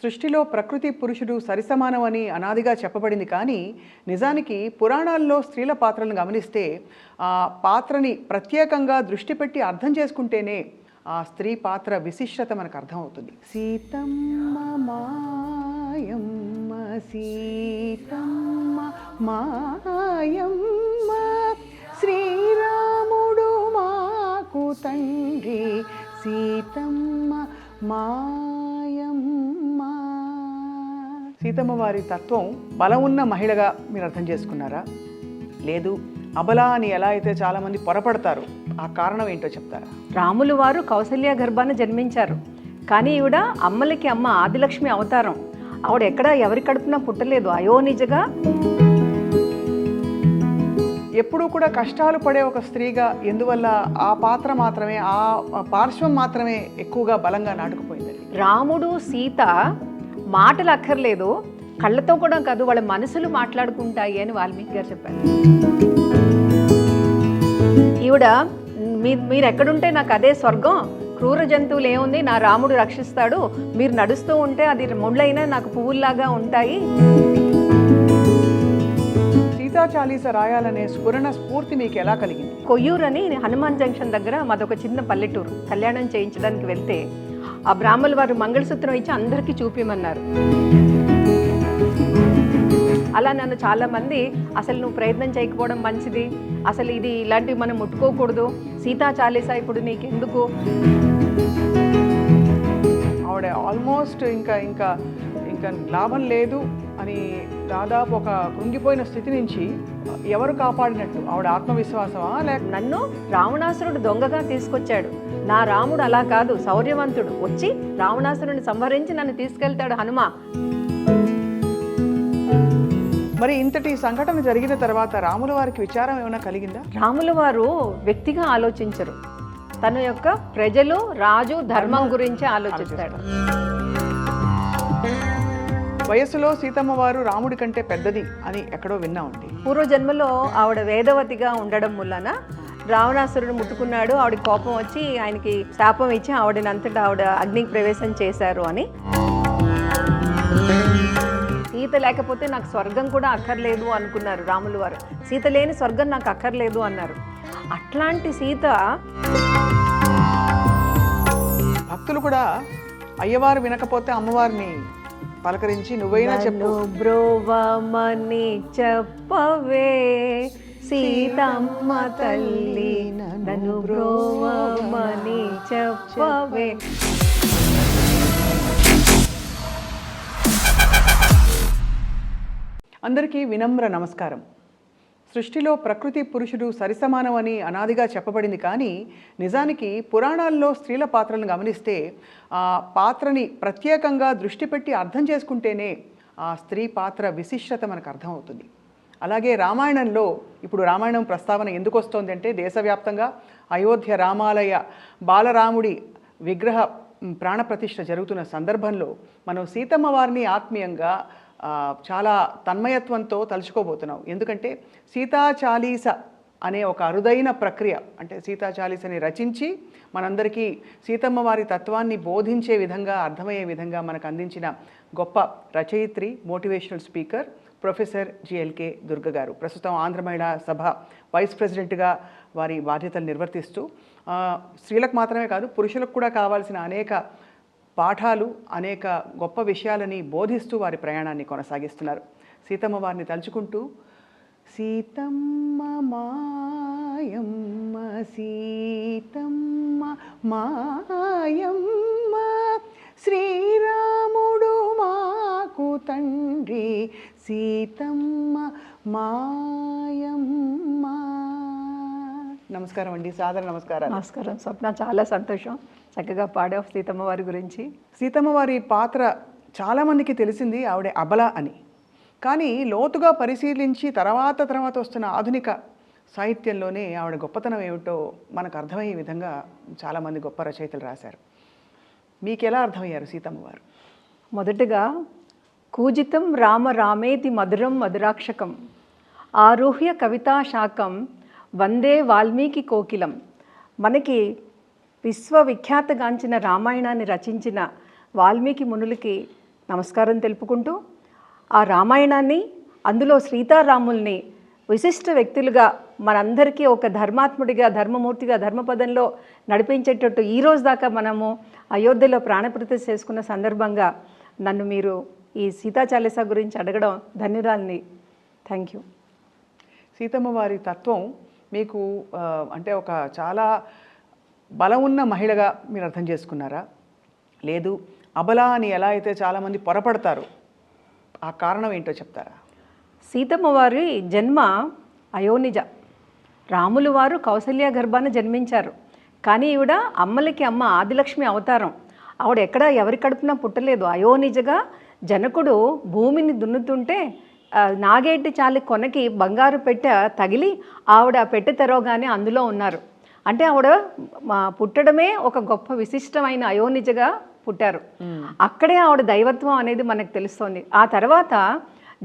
సృష్టిలో ప్రకృతి పురుషుడు సరిసమానమని అనాదిగా చెప్పబడింది. కానీ నిజానికి పురాణాల్లో స్త్రీల పాత్రలను గమనిస్తే ఆ పాత్రని ప్రత్యేకంగా దృష్టి పెట్టి అర్థం చేసుకుంటేనే ఆ స్త్రీ పాత్ర విశిష్టత మనకు అర్థమవుతుంది. సీతమ్మ మాయమ్మ సీతమ్మ మాయమ్మ శ్రీరాముడు మాకు తండ్రి సీతమ్మ మాయమ్మ. సీతమ్మ వారి తత్వం బలం ఉన్న మహిళగా మీరు అర్థం చేసుకున్నారా? లేదు అబల అని ఎలా అయితే చాలామంది పొరపడతారు, ఆ కారణం ఏంటో చెప్తారా? రాములు వారు కౌసల్య గర్భాన జన్మించారు. కానీ ఈవిడ అమ్మలకి అమ్మ ఆదిలక్ష్మి అవతారం. ఆవిడ ఎక్కడ ఎవరి కడుపున పుట్టలేదు, అయోనిజగా. ఎప్పుడూ కూడా కష్టాలు పడే ఒక స్త్రీగా ఎందువల్ల ఆ పాత్ర మాత్రమే, ఆ పార్శ్వం మాత్రమే ఎక్కువగా బలంగా నాటుకుపోయింది? రాముడు సీత మాటలు అక్కర్లేదు, కళ్ళతో కూడా కాదు, వాళ్ళ మనసులు మాట్లాడుకుంటాయి అని వాల్మీకి గారు చెప్పారు. ఈవిడ మీరు ఎక్కడుంటే నాకు అదే స్వర్గం, క్రూర జంతువులు ఏముంది, నా రాముడు రక్షిస్తాడు, మీరు నడుస్తూ ఉంటే అది ముళ్ళైనా నాకు పువ్వుల్లాగా ఉంటాయి. సీతా చాలీస రాయాలనే స్ఫురణ స్ఫూర్తి మీకు ఎలా కలిగింది? కొయ్యూరు అని హనుమాన్ జంక్షన్ దగ్గర మాదొక చిన్న పల్లెటూరు. కళ్యాణం చేయించడానికి వెళ్తే ఆ బ్రాహ్మణుల వారు మంగళసూత్రం ఇచ్చి అందరికీ చూపించమన్నారు. అలా నన్ను చాలామంది అసలు నువ్వు ప్రయత్నం చేయకపోవడం మంచిది, అసలు ఇది ఇలాంటివి మనం ముట్టుకోకూడదు, సీతా చాలీసా ఇప్పుడు నీకెందుకు. ఆవిడ ఆల్మోస్ట్ ఇంకా ఇంకా ఇంకా లాభం లేదు అని దాదాపు ఒక కృంగిపోయిన స్థితి నుంచి ఎవరు కాపాడినట్టు? ఆవిడ ఆత్మవిశ్వాసమా లేక? నన్ను రావణాసురుడు దొంగగా తీసుకొచ్చాడు, నా రాముడు అలా కాదు, శౌర్యవంతుడు, వచ్చి రావణాసురుడిని సంహరించి నన్ను తీసుకెళ్తాడు హనుమ. మరి ఇంతటి సంఘటన జరిగిన తర్వాత రాముల వారికి విచారం ఏమైనా కలిగిందా? రాముల వారు వ్యక్తిగా ఆలోచించరు, తన యొక్క ప్రజలు, రాజు, ధర్మం గురించి ఆలోచిస్తాడు. వయసులో సీతమ్మ వారు రాముడి కంటే పెద్దది అని ఎక్కడో విన్నామండి. పూర్వజన్మలో ఆవిడ వేదవతిగా ఉండడం వలన రావణాసురుడు ముట్టుకున్నాడు, ఆవిడ కోపం వచ్చి ఆయనకి శాపం ఇచ్చి ఆవిడనంతటా ఆవిడ అగ్నికి ప్రవేశం చేశారు అని. సీత లేకపోతే నాకు స్వర్గం కూడా అక్కర్లేదు అనుకున్నారు రాములు వారు. సీత లేని స్వర్గం నాకు అక్కర్లేదు అన్నారు. అట్లాంటి సీత. భక్తులు కూడా అయ్యవారు వినకపోతే అమ్మవారిని పలకరించి నువ్వైనా చెప్పు, బ్రోవమని చెప్పవే సీతమ్మ తల్లి, నన్ను బ్రోవమని చెప్పవే. అందరికీ వినమ్ర నమస్కారం. సృష్టిలో ప్రకృతి పురుషుడు సరిసమానమని అనాదిగా చెప్పబడింది. కానీ నిజానికి పురాణాల్లో స్త్రీల పాత్రలను గమనిస్తే ఆ పాత్రని ప్రత్యేకంగా దృష్టి పెట్టి అర్థం చేసుకుంటేనే ఆ స్త్రీ పాత్ర విశిష్టత మనకు అర్థమవుతుంది. అలాగే రామాయణంలో ఇప్పుడు రామాయణం ప్రస్తావన ఎందుకు వస్తోంది అంటే, దేశవ్యాప్తంగా అయోధ్య రామాలయ బాలరాముడి విగ్రహ ప్రాణప్రతిష్ఠ జరుగుతున్న సందర్భంలో మనం సీతమ్మ వారిని ఆత్మీయంగా చాలా తన్మయత్వంతో తలుచుకోబోతున్నాం. ఎందుకంటే సీతా చాలీస అనే ఒక అరుదైన ప్రక్రియ, అంటే సీతా చాలీసని రచించి మనందరికీ సీతమ్మ వారి తత్వాన్ని బోధించే విధంగా, అర్థమయ్యే విధంగా మనకు అందించిన గొప్ప రచయిత్రి, మోటివేషనల్ స్పీకర్ ప్రొఫెసర్ జిఎల్కే దుర్గ గారు. ప్రస్తుతం ఆంధ్ర మహిళా సభ వైస్ ప్రెసిడెంట్గా వారి బాధ్యతలు నిర్వర్తిస్తూ స్త్రీలకు మాత్రమే కాదు పురుషులకు కూడా కావాల్సిన అనేక పాఠాలు, అనేక గొప్ప విషయాలని బోధిస్తూ వారి ప్రయాణాన్ని కొనసాగిస్తున్నారు. సీతమ్మ వారిని తలుచుకుంటూ సీతమ్మ మాయమ్మ సీతమ్మ మాయమ్మ శ్రీరాముడు మాకు తండ్రి సీతమ్మ మాయమ్మ. నమస్కారం అండి, సాదర నమస్కారం. నమస్కారం స్వప్న, చాలా సంతోషం చక్కగా పాడావు సీతమ్మ వారి గురించి. సీతమ్మ వారి పాత్ర చాలామందికి తెలిసింది ఆవిడ అబల అని. కానీ లోతుగా పరిశీలించి తర్వాత వస్తున్న ఆధునిక సాహిత్యంలోనే ఆవిడ గొప్పతనం ఏమిటో మనకు అర్థమయ్యే విధంగా చాలామంది గొప్ప రచయితలు రాశారు. మీకు ఎలా అర్థమయ్యారు సీతమ్మ వారు? మొదటగా కూజితం రామ రామేతి మధురం మధురాక్షకం ఆరుహ్య కవితా శాఖం వందే వాల్మీకి కోకిలం. మనకి విశ్వవిఖ్యాతగాంచిన రామాయణాన్ని రచించిన వాల్మీకి మునులకి నమస్కారం తెలుపుకుంటూ ఆ రామాయణాన్ని అందులో సీతారాముల్ని విశిష్ట వ్యక్తులుగా మనందరికీ ఒక ధర్మాత్ముడిగా ధర్మమూర్తిగా ధర్మపదంలో నడిపించేటట్టు ఈ రోజు దాకా మనము అయోధ్యలో ప్రాణప్రతిష్ఠ చేసుకున్న సందర్భంగా నన్ను మీరు ఈ సీతా చాలీసా గురించి అడగడం ధన్యురాల్ని. Thank you. సీతమ్మ వారి తత్వం మీకు అంటే ఒక చాలా బలం ఉన్న మహిళగా మీరు అర్థం చేసుకున్నారా, లేదు అబల అని ఎలా అయితే చాలామంది పొరపడతారు, ఆ కారణం ఏంటో చెప్తారా? సీతమ్మ వారి జన్మ అయోనిజ. రాములు వారు కౌసల్య గర్భాన జన్మించారు. కానీ ఈవిడ అమ్మలకి అమ్మ ఆదిలక్ష్మి అవతారం. ఆవిడ ఎక్కడ ఎవరి కడుపున పుట్టలేదు. అయోనిజగా జనకుడు భూమిని దున్నుతుంటే నాగేటి చాలి కొనకి బంగారు పెట్టె తగిలి ఆవిడ పెట్టె తెరవగానే అందులో ఉన్నారు. అంటే ఆవిడ పుట్టడమే ఒక గొప్ప విశిష్టమైన అయోనిజగా పుట్టారు. అక్కడే ఆవిడ దైవత్వం అనేది మనకు తెలుస్తోంది. ఆ తర్వాత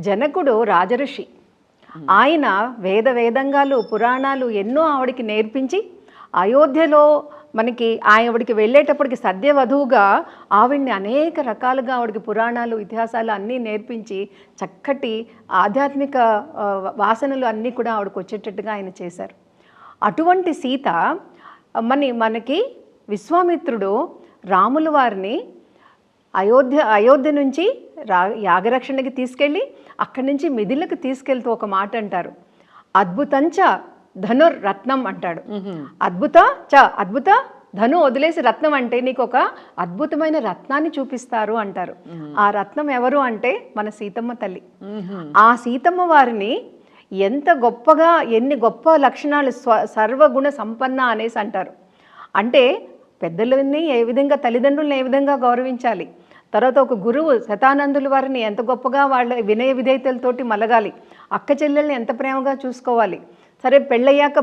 జనకుడు రాజఋషి. ఆయన వేదంగాలు పురాణాలు ఎన్నో ఆవిడికి నేర్పించి అయోధ్యలో మనకి ఆవిడికి వెళ్ళేటప్పటికి సద్యవధువుగా ఆవిడ్ని అనేక రకాలుగా ఆవిడికి పురాణాలు ఇతిహాసాలు అన్నీ నేర్పించి చక్కటి ఆధ్యాత్మిక వాసనలు అన్నీ కూడా ఆవిడకి వచ్చేటట్టుగా ఆయన చేశారు. అటువంటి సీత మనకి విశ్వామిత్రుడు రాముల వారిని అయోధ్య నుంచి యాగరక్షణకి తీసుకెళ్ళి అక్కడి నుంచి మిథిలకు తీసుకెళ్తూ ఒక మాట అంటారు, అద్భుతంచ ధనుర్ రత్నం అంటాడు. అద్భుత ధను వదిలేసి రత్నం అంటే నీకు ఒక అద్భుతమైన రత్నాన్ని చూపిస్తారు అంటారు. ఆ రత్నం ఎవరు అంటే మన సీతమ్మ తల్లి. ఆ సీతమ్మ వారిని ఎంత గొప్పగా ఎన్ని గొప్ప లక్షణాలు సర్వగుణ సంపన్న అనేసి అంటారు. అంటే పెద్దలని ఏ విధంగా తల్లిదండ్రులను ఏ విధంగా గౌరవించాలి, తర్వాత ఒక గురువు శతానందుల వారిని ఎంత గొప్పగా వాళ్ళ వినయ విధేయతలతోటి మలగాలి, అక్క చెల్లెల్ని ఎంత ప్రేమగా చూసుకోవాలి, సరే పెళ్ళయ్యాక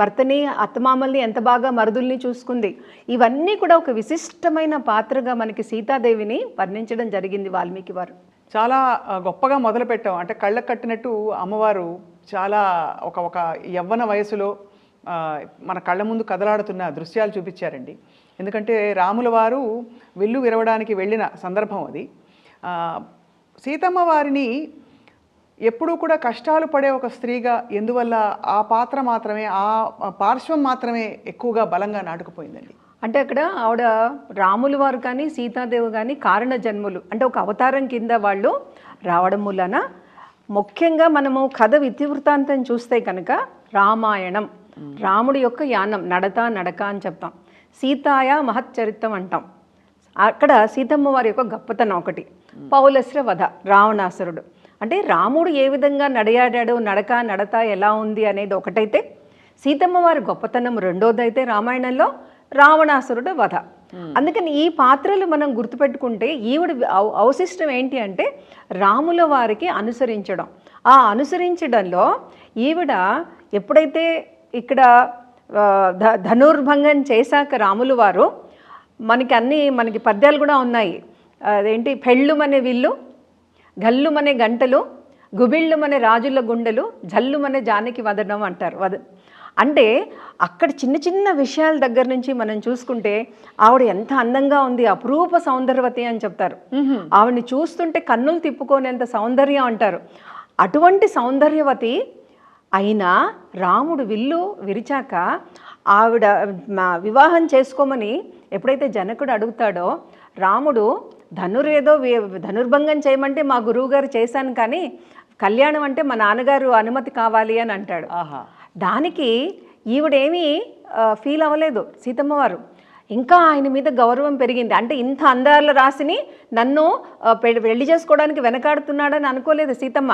భర్తని అత్తమామల్ని ఎంత బాగా మరుదుల్ని చూసుకుంది. ఇవన్నీ కూడా ఒక విశిష్టమైన పాత్రగా మనకి సీతాదేవిని వర్ణించడం జరిగింది వాల్మీకి వారు. చాలా గొప్పగా మొదలు పెట్టాం. అంటే కళ్ళకు కట్టినట్టు అమ్మవారు చాలా ఒక యవ్వన వయసులో మన కళ్ళ ముందు కదలాడుతున్న దృశ్యాలు చూపించారండి. ఎందుకంటే రాముల వారు విల్లు విరవడానికి వెళ్ళిన సందర్భం అది. సీతమ్మ వారిని ఎప్పుడూ కూడా కష్టాలు పడే ఒక స్త్రీగా ఎందువల్ల ఆ పాత్ర మాత్రమే ఆ పార్శ్వం మాత్రమే ఎక్కువగా బలంగా నాటుకుపోయిందండి? అంటే అక్కడ ఆవిడ రాముల వారు కానీ సీతాదేవి కానీ కారణ జన్ములు, అంటే ఒక అవతారం కింద వాళ్ళు రావడం మూలన ముఖ్యంగా మనము కథ ఇతివృత్తాంతం చూస్తే కనుక రామాయణం రాముడి యొక్క యానం నడక అని చెప్తాం. సీతాయ మహచ్చరిత్రం అంటాం. అక్కడ సీతమ్మ వారి యొక్క గొప్పతనం ఒకటి, పౌలస్ర వధ రావణాసురుడు. అంటే రాముడు ఏ విధంగా నడయాడాడు, నడత ఎలా ఉంది అనేది ఒకటైతే, సీతమ్మ వారి గొప్పతనం రెండోదైతే రామాయణంలో రావణాసురుడు వధ. అందుకని ఈ పాత్రలు మనం గుర్తుపెట్టుకుంటే ఈవిడ అవశిష్టం ఏంటి అంటే రాముల వారికి అనుసరించడం. ఆ అనుసరించడంలో ఈవిడ ఎప్పుడైతే ఇక్కడ ధనుర్భంగం చేశాక రాములు వారు మనకి పద్యాలు కూడా ఉన్నాయి. అదేంటి, పెళ్ళుమనే విల్లు, గల్లుమనే గంటలు, గుబిళ్ళుమనే రాజుల గుండెలు, జల్లుమనే జానకి వదనం అంటారు. అంటే అక్కడ చిన్న చిన్న విషయాల దగ్గర నుంచి మనం చూసుకుంటే ఆవిడ ఎంత అందంగా ఉంది, అపురూప సౌందర్యవతి అని చెప్తారు. ఆవిడని చూస్తుంటే కన్నులు తిప్పుకోనేంత సౌందర్యం అంటారు. అటువంటి సౌందర్యవతి అయినా రాముడు విల్లు విరిచాక ఆవిడ వివాహం చేసుకోమని ఎప్పుడైతే జనకుడు అడుగుతాడో, రాముడు ధనుర్భంగం చేయమంటే మా గురువుగారు చేశాను, కానీ కళ్యాణం అంటే మా నాన్నగారు అనుమతి కావాలి అని అంటాడు. దానికి ఈవిడేమీ ఫీల్ అవ్వలేదు సీతమ్మ వారు. ఇంకా ఆయన మీద గౌరవం పెరిగింది. అంటే ఇంత అందాల రాసిని నన్ను పెళ్లి చేసుకోవడానికి వెనకాడుతున్నాడని అనుకోలేదు సీతమ్మ.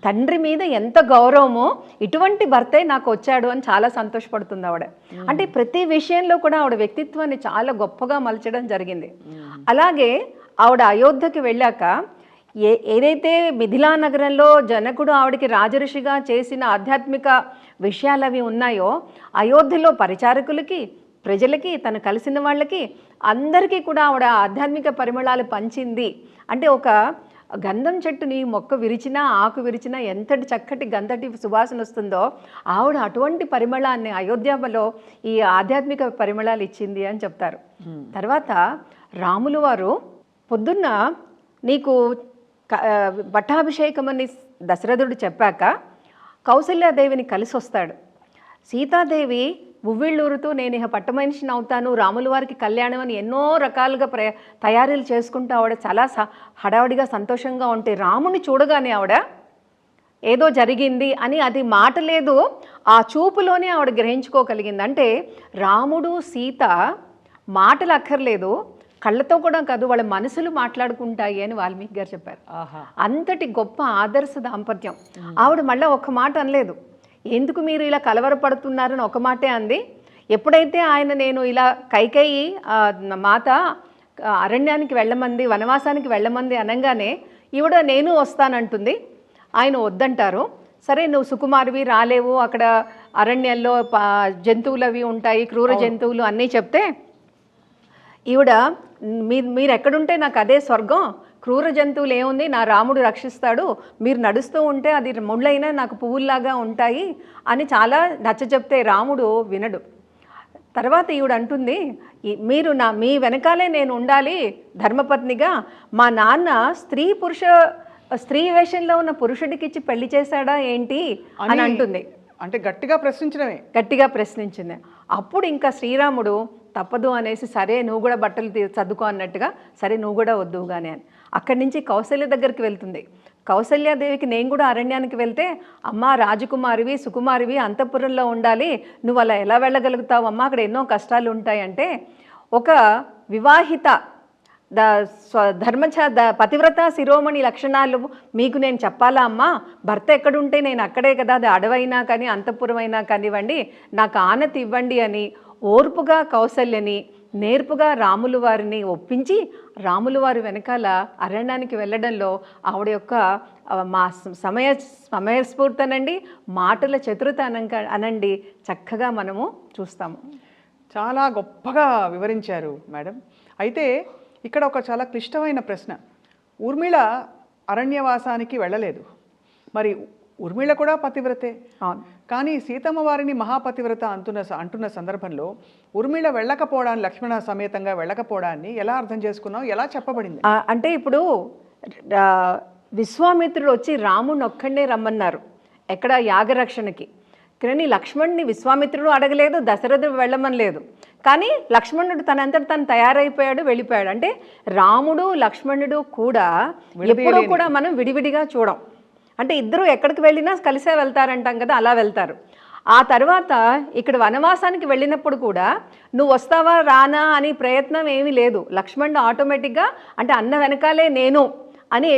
తండ్రి మీద ఎంత గౌరవమో, ఇటువంటి భర్తే నాకు వచ్చాడు అని చాలా సంతోషపడుతుంది ఆవిడ. అంటే ప్రతి విషయంలో కూడా ఆవిడ వ్యక్తిత్వాన్ని చాలా గొప్పగా మలచడం జరిగింది. అలాగే ఆవిడ అయోధ్యకి వెళ్ళాక ఏదైతే మిథిలా నగరంలో జనకుడు ఆవిడకి రాజఋషిగా చేసిన ఆధ్యాత్మిక విషయాలు అవి ఉన్నాయో, అయోధ్యలో పరిచారకులకి, ప్రజలకి, తను కలిసిన వాళ్ళకి అందరికీ కూడా ఆవిడ ఆధ్యాత్మిక పరిమళాలు పంచింది. అంటే ఒక గంధం చెట్టుని మొక్క విరిచినా ఆకు విరిచినా ఎంతటి చక్కటి గంధటి సువాసన వస్తుందో, ఆవిడ అటువంటి పరిమళాన్ని అయోధ్యలో ఈ ఆధ్యాత్మిక పరిమళాలు ఇచ్చింది అని చెప్తారు. తర్వాత రాములు వారు పొద్దున్న నీకు పట్టాభిషేకం అని దశరథుడు చెప్పాక కౌసల్యాదేవిని కలిసి వస్తాడు. సీతాదేవి ఉవ్విళ్ళూరుతూ నేను ఇక పట్టమనిషిని అవుతాను, రాముల వారికి కళ్యాణం అని ఎన్నో రకాలుగా తయారీలు చేసుకుంటూ ఆవిడ చాలా హడావుడిగా సంతోషంగా ఉంటే రాముని చూడగానే ఆవిడ ఏదో జరిగింది అని, అది మాట లేదు, ఆ చూపులోనే ఆవిడ గ్రహించుకోగలిగింది. అంటే రాముడు సీత మాటలు అక్కర్లేదు, కళ్ళతో కూడా కాదు, వాళ్ళ మనసులు మాట్లాడుకుంటాయి అని వాల్మీకి గారు చెప్పారు. అంతటి గొప్ప ఆదర్శ దాంపత్యం. ఆవిడ మళ్ళీ ఒక్క మాట అనలేదు, ఎందుకు మీరు ఇలా కలవరపడుతున్నారని ఒక మాటే అంది. ఎప్పుడైతే ఆయన నేను ఇలా కైకేయి మాత అరణ్యానికి వెళ్ళమంది, వనవాసానికి వెళ్ళమంది అనగానే ఈవిడ నేను వస్తానంటుంది. ఆయన వద్దంటారు. సరే నువ్వు సుకుమారివి రాలేవు, అక్కడ అరణ్యంలో జంతువులు అవి ఉంటాయి, క్రూర జంతువులు అన్నీ చెప్తే ఈవిడ మీరు ఎక్కడుంటే నాకు అదే స్వర్గం, క్రూర జంతువులు ఏముంది, నా రాముడు రక్షిస్తాడు, మీరు నడుస్తూ ఉంటే అది ముళ్ళైనా నాకు పువ్వుల్లాగా ఉంటాయి అని చాలా నచ్చ చెప్తే రాముడు వినడు. తర్వాత ఈవిడ అంటుంది, మీరు మీ వెనకాలే నేను ఉండాలి ధర్మపత్నిగా, మా నాన్న స్త్రీ వేషంలో ఉన్న పురుషుడికి ఇచ్చి పెళ్లి చేశాడా ఏంటి అని అంటుంది. అంటే గట్టిగా ప్రశ్నించింది. అప్పుడు ఇంకా శ్రీరాముడు తప్పదు అనేసి, సరే నువ్వు కూడా బట్టలు చదువుకో అన్నట్టుగా, సరే నువ్వు కూడా వద్దువుగానే అని అక్కడి నుంచి కౌసల్య దగ్గరికి వెళ్తుంది. కౌసల్యాదేవికి నేను కూడా అరణ్యానికి వెళ్తే, అమ్మ రాజకుమారివి సుకుమారివి అంతఃపురంలో ఉండాలి, నువ్వు అలా ఎలా వెళ్ళగలుగుతావు అమ్మ, అక్కడ ఎన్నో కష్టాలు ఉంటాయంటే, ఒక వివాహిత పతివ్రత శిరోమణి లక్షణాలు మీకు నేను చెప్పాలా అమ్మా, భర్త ఎక్కడుంటే నేను అక్కడే కదా, అది అడవైనా కానీ అంతఃపురమైనా కానివ్వండి, నాకు ఆనతి ఇవ్వండి అని ఓర్పుగా కౌసల్యని నేర్పుగా రాములు వారిని ఒప్పించి రాములు వారి వెనకాల అరణ్యానికి వెళ్ళడంలో ఆవిడ యొక్క మా సమయస్ఫూర్తనండి, మాటల చతురత అనండి చక్కగా మనము చూస్తాము. చాలా గొప్పగా వివరించారు మేడం. అయితే ఇక్కడ ఒక చాలా క్లిష్టమైన ప్రశ్న, ఊర్మిళ అరణ్యవాసానికి వెళ్ళలేదు, మరి ఊర్మిళ కూడా పతివ్రతే, కానీ సీతమ్మ వారిని మహాపతివ్రత అంటున్న సందర్భంలో ఊర్మిళ వెళ్ళకపోవడాన్ని, లక్ష్మణ సమేతంగా వెళ్ళకపోవడాన్ని ఎలా అర్థం చేసుకున్నావు, ఎలా చెప్పబడింది? అంటే ఇప్పుడు విశ్వామిత్రుడు వచ్చి రాముడిని ఒక్కడే రమ్మన్నారు ఎక్కడ యాగరక్షణకి, కానీ లక్ష్మణుని విశ్వామిత్రుడు అడగలేదు, దశరథుడు వెళ్ళమనలేదు, కానీ లక్ష్మణుడు తనంతట తను తయారైపోయాడు, వెళ్ళిపోయాడు. అంటే రాముడు లక్ష్మణుడు కూడా ఎప్పుడూ కూడా మనం విడివిడిగా చూడం. అంటే ఇద్దరు ఎక్కడికి వెళ్ళినా కలిసే వెళ్తారంటాం కదా, అలా వెళ్తారు. ఆ తర్వాత ఇక్కడ వనవాసానికి వెళ్ళినప్పుడు కూడా నువ్వు వస్తావా రానా అని ప్రయత్నం ఏమీ లేదు. లక్ష్మణుడు ఆటోమేటిక్గా అంటే అన్న వెనకాలే నేను అని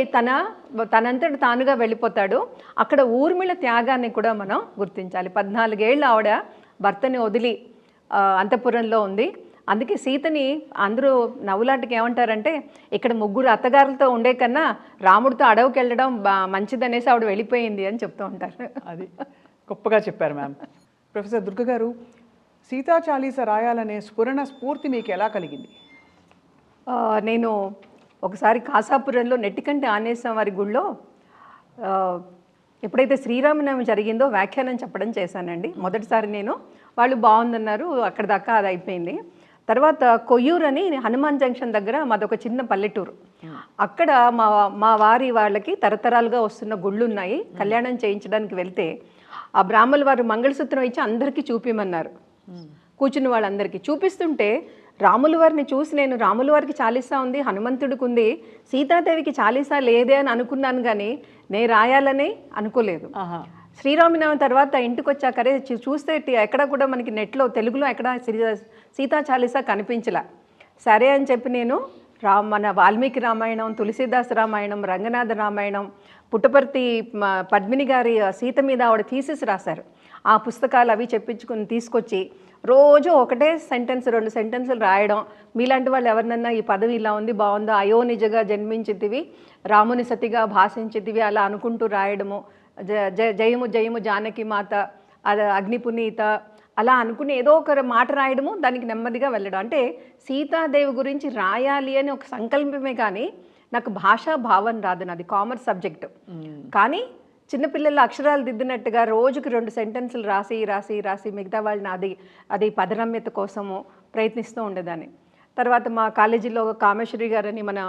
తనంతట తానుగా వెళ్ళిపోతాడు. అక్కడ ఊర్మిళ త్యాగాన్ని కూడా మనం గుర్తించాలి. 14 ఏళ్ళు ఆవిడ భర్తని వదిలి అంతఃపురంలో ఉంది. అందుకే సీతని అందరూ నవ్వులాంటికి ఏమంటారంటే, ఇక్కడ 3 అత్తగారులతో ఉండే కన్నా రాముడితో అడవికి వెళ్ళడం మంచిదనేసి ఆవిడ వెళ్ళిపోయింది అని చెప్తూ ఉంటారు. అది గొప్పగా చెప్పారు మ్యామ్. ప్రొఫెసర్ దుర్గ గారు, సీతా చాలీస రాయాలనే స్ఫూర్తి మీకు ఎలా కలిగింది? నేను ఒకసారి కాసాపురంలో నెట్టికంటి ఆంజనేయ వారి గుళ్ళో ఎప్పుడైతే శ్రీరామనవమి జరిగిందో వ్యాఖ్యానం చెప్పడం చేశానండి. మొదటిసారి వాళ్ళు బాగుందన్నారు, అక్కడ దాకా అది అయిపోయింది. తర్వాత కొయ్యూరు అని హనుమాన్ జంక్షన్ దగ్గర మాదొక చిన్న పల్లెటూరు, అక్కడ మా వారి వాళ్ళకి తరతరాలుగా వస్తున్న గుళ్ళు ఉన్నాయి. కళ్యాణం చేయించడానికి వెళ్తే ఆ బ్రాహ్మణుల వారు మంగళసూత్రం ఇచ్చి అందరికీ చూపిమన్నారు. కూర్చున్న వాళ్ళందరికీ చూపిస్తుంటే రాముల వారిని చూసి నేను రాముల వారికి చాలీసా ఉంది, హనుమంతుడికి ఉంది, సీతాదేవికి చాలీసా లేదే అని అనుకున్నాను, కానీ నేను రాయాలని అనుకోలేదు. శ్రీరామనవమి తర్వాత ఇంటికి వచ్చాకరే చూస్తే ఎక్కడ కూడా మనకి నెట్లో తెలుగులో ఎక్కడ సీతా చాలీసా కనిపించలా. సరే అని చెప్పి నేను మన వాల్మీకి రామాయణం, తులసీదాస్ రామాయణం, రంగనాథ రామాయణం, పుట్టపర్తి పద్మిని గారి సీత మీద ఆవిడ థీసిస్ రాశారు. ఆ పుస్తకాలు అవి తీసుకొచ్చి రోజు ఒకటే సెంటెన్స్ 2 సెంటెన్సులు రాయడం. మీలాంటి వాళ్ళు ఎవరినన్నా ఈ పదవి ఇలా ఉంది బాగుందా, అయోనిజగా జన్మించితివి, రాముని సతిగా భాషించితివి అలా అనుకుంటూ రాయడము. జయము జయము జానకి మాత, అగ్నిపునీత అలా అనుకుని ఏదో ఒక మాట రాయడము, దానికి నెమ్మదిగా వెళ్ళడం. అంటే సీతాదేవి గురించి రాయాలి అని ఒక సంకల్పమే, కానీ నాకు భాషా భావం రాదు, నాది కామర్స్ సబ్జెక్టు. కానీ చిన్నపిల్లలు అక్షరాలు దిద్దినట్టుగా రోజుకి 2 సెంటెన్సులు రాసి రాసి రాసి మిగతా వాళ్ళని అది పదరమ్యత కోసము ప్రయత్నిస్తూ ఉండేదాన్ని. తర్వాత మా కాలేజీలో కామేశ్వరి గారని మన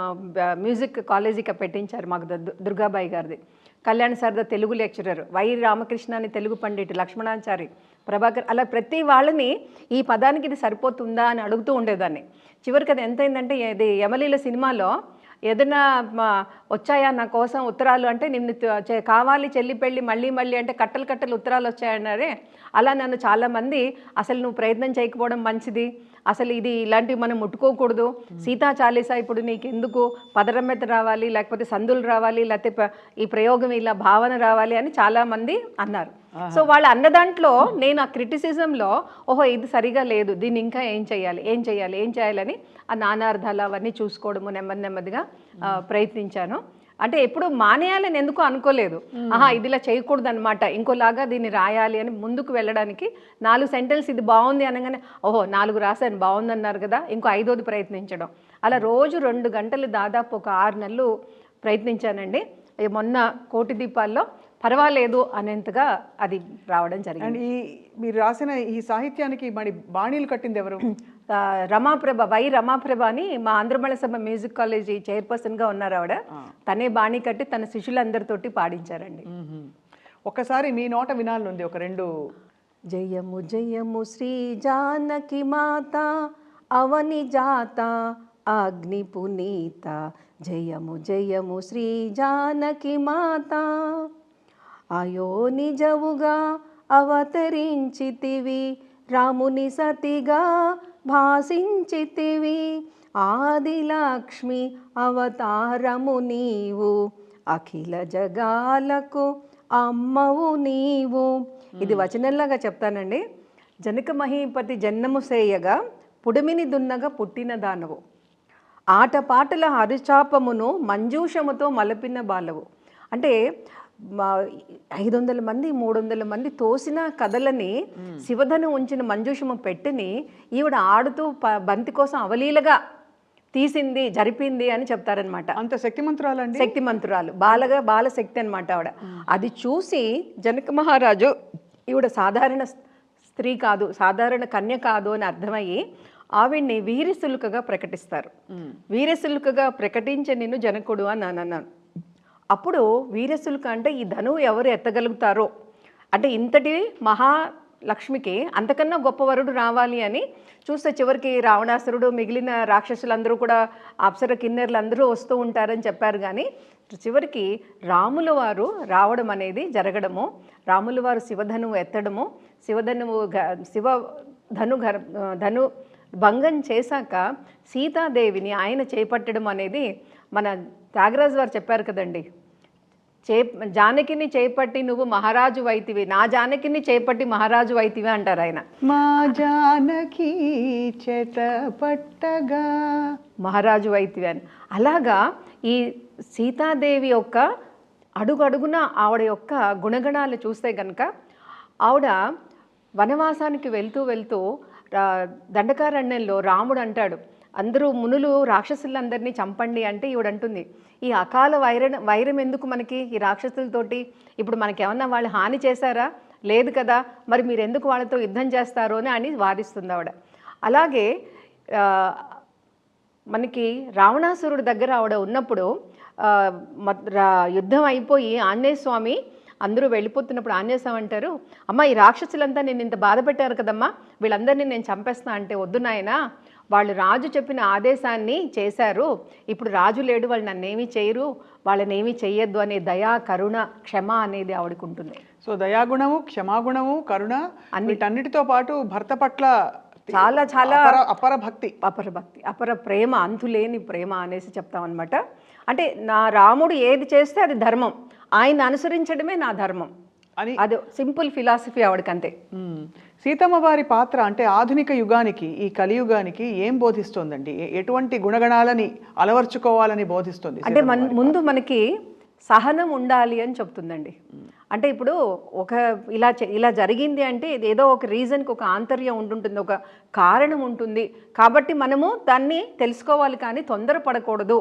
మ్యూజిక్ కాలేజీకి పెట్టించారు మాకు దుర్గాబాయి గారిది. కళ్యాణ్ సరదా తెలుగు లెక్చరర్, వై రామకృష్ణ అని తెలుగు పండిట్, లక్ష్మణాచారి, ప్రభాకర్, అలా ప్రతి వాళ్ళని ఈ పదానికి ఇది సరిపోతుందా అని అడుగుతూ ఉండేదాన్ని. చివరికి అది ఎంతైందంటే, ఇది యమలీల సినిమాలో ఏదైనా వచ్చాయా నా కోసం ఉత్తరాలు అంటే, నిన్ను కావాలి చెల్లి పెళ్ళి మళ్ళీ మళ్ళీ అంటే కట్టలు కట్టలు ఉత్తరాలు వచ్చాయన్నారే, అలా నన్ను చాలామంది అసలు నువ్వు ప్రయత్నం చేయకపోవడం మంచిది, అసలు ఇది ఇలాంటివి మనం ముట్టుకోకూడదు, సీతా చాలీసా ఇప్పుడు నీకెందుకు, పదరమ్మెత రావాలి, లేకపోతే సందులు రావాలి, లేకపోతే ఈ ప్రయోగం ఇలా భావన రావాలి అని చాలామంది అన్నారు. సో వాళ్ళు అన్న దాంట్లో నేను ఆ క్రిటిసిజంలో ఓహో ఇది సరిగా లేదు, దీన్ని ఇంకా ఏం చేయాలని ఆ నానార్థాలు అవన్నీ చూసుకోవడము నెమ్మదిగా ప్రయత్నించాను. అంటే ఎప్పుడు మానేయాలని ఎందుకు అనుకోలేదు, ఇది ఇలా చేయకూడదు అనమాట, ఇంకోలాగా దీన్ని రాయాలి అని ముందుకు వెళ్ళడానికి 4 సెంటెన్స్ ఇది బాగుంది అనగానే ఓహో 4 రాశాను బాగుందన్నారు కదా, ఇంకో 5వది ప్రయత్నించడం, అలా రోజు 2 గంటలు దాదాపు ఒక 6 నెలలు ప్రయత్నించానండి. మొన్న కోటి దీపాల్లో పర్వాలేదు అనేంతగా అది రావడం జరిగింది. అండ్ మీరు రాసిన ఈ సాహిత్యానికి మరి బాణీలు కట్టింది ఎవరు? రమాప్రభ, వై రమాప్రభ అని మా ఆంధ్రమళ సభ మ్యూజిక్ కాలేజీ చైర్పర్సన్గా ఉన్నారు ఆవిడ. తనే బాణీ కట్టి తన శిష్యులందరితోటి పాడించారండి. ఒక్కసారి మీ నోట వినాలనుంది ఒక 2. జయము జయము శ్రీ జానకి మాత, అవని జాత అగ్ని పునీత, జయము జయము శ్రీ జానకి మాత, అయోనిజవుగా అవతరించితివి, రాముని సతిగా భాసించితివి, ఆదిలక్ష్మి అవతారము నీవు, అఖిల జగాలకు అమ్మవు నీవు. ఇది వచనంలాగా చెప్తానండి. జనక మహీపతి జన్మము సేయగా, పుడమిని దున్నగా పుట్టిన దానవు, ఆటపాటల హరిచాపమును మంజూషముతో మలపిన బాలవు. అంటే 500 మంది 300 మంది తోసిన కథలని శివధను ఉంచిన మంజూషము పెట్టిని ఈవిడ ఆడుతూ బంతి కోసం అవలీలగా తీసింది, జరిపింది అని చెప్తారనమాట. అంత శక్తిమంతురాలండి. శక్తిమంతురాలు, బాలశక్తి అనమాట ఆవిడ. అది చూసి జనక మహారాజు ఈవిడ సాధారణ స్త్రీ కాదు, సాధారణ కన్య కాదు అని అర్థమయ్యి ఆవిడ్ని వీరశుల్కగా ప్రకటిస్తారు. వీరశుల్కగా ప్రకటించే నిన్ను జనకుడు అని అన్నాను. అప్పుడు వీరశుల్క అంటే ఈ ధనువు ఎవరు ఎత్తగలుగుతారో, అంటే ఇంతటి మహాలక్ష్మికి అంతకన్నా గొప్ప వరుడు రావాలి అని చూస్తే చివరికి రావణాసురుడు మిగిలిన రాక్షసులందరూ కూడా అప్సర కిన్నెర్లు అందరూ వస్తూ ఉంటారని చెప్పారు. కానీ చివరికి రాముల వారు రావడం అనేది జరగడము, రాముల వారు శివధనువు ఎత్తడము, ధను భంగం చేశాక సీతాదేవిని ఆయన చేపట్టడం అనేది మన త్యాగరాజు వారు చెప్పారు కదండి, జానకిని చేపట్టి నువ్వు మహారాజు వైతివి, నా జానకిని చేపట్టి మహారాజు వైతివి అంటారు ఆయన. మా జానకి చేతపట్టగా మహారాజు వైతివి అని. అలాగా ఈ సీతాదేవి యొక్క అడుగడుగున ఆవిడ యొక్క గుణగణాలు చూస్తే కనుక, ఆవిడ వనవాసానికి వెళ్తూ దండకారణ్యంలో రాముడు అంటాడు, అందరూ మునులు రాక్షసులందరినీ చంపండి అంటే ఈవిడంటుంది, ఈ అకాల వైరం ఎందుకు మనకి ఈ రాక్షసులతోటి, ఇప్పుడు మనకేమన్నా వాళ్ళు హాని చేశారా, లేదు కదా, మరి మీరు ఎందుకు వాళ్ళతో యుద్ధం చేస్తారో అని వాదిస్తుంది ఆవిడ. అలాగే మనకి రావణాసురుడి దగ్గర ఆవిడ ఉన్నప్పుడు యుద్ధం అయిపోయి ఆంజనేయ స్వామి అందరూ వెళ్ళిపోతున్నప్పుడు ఆంజనేయ స్వామి అంటారు, అమ్మ ఈ రాక్షసులంతా నేను ఇంత బాధ పెట్టారు కదమ్మా, వీళ్ళందరినీ నేను చంపేస్తా అంటే, వద్దు నాయనా, వాళ్ళు రాజు చెప్పిన ఆదేశాన్ని చేశారు, ఇప్పుడు రాజు లేడు, వాళ్ళు నన్నేమీ చేయరు, వాళ్ళని ఏమీ చెయ్యొద్దు అనే దయా కరుణ క్షమ అనేది ఆవిడకు ఉంటుంది. సో దయాగుణము, క్షమాగుణము, కరుణ వీటన్నిటితో పాటు భర్త పట్ల చాలా చాలా అపర భక్తి, అపర ప్రేమ, అంతులేని ప్రేమ అనేసి చెప్తామన్నమాట. అంటే నా రాముడు ఏది చేస్తే అది ధర్మం, ఆయన అనుసరించడమే నా ధర్మం అని, అది సింపుల్ ఫిలాసఫీ ఆవిడకంతే. సీతమ్మ వారి పాత్ర అంటే ఆధునిక యుగానికి, ఈ కలియుగానికి ఏం బోధిస్తోందండి? ఎటువంటి గుణగణాలని అలవర్చుకోవాలని బోధిస్తుంది? అంటే ముందు మనకి సహనం ఉండాలి అని చెప్తుందండి. అంటే ఇప్పుడు ఇలా జరిగింది అంటే ఏదో ఒక రీజన్కి ఒక ఆంతర్యం ఉంటుంటుంది, ఒక కారణం ఉంటుంది, కాబట్టి మనము దాన్ని తెలుసుకోవాలి కానీ తొందరపడకూడదు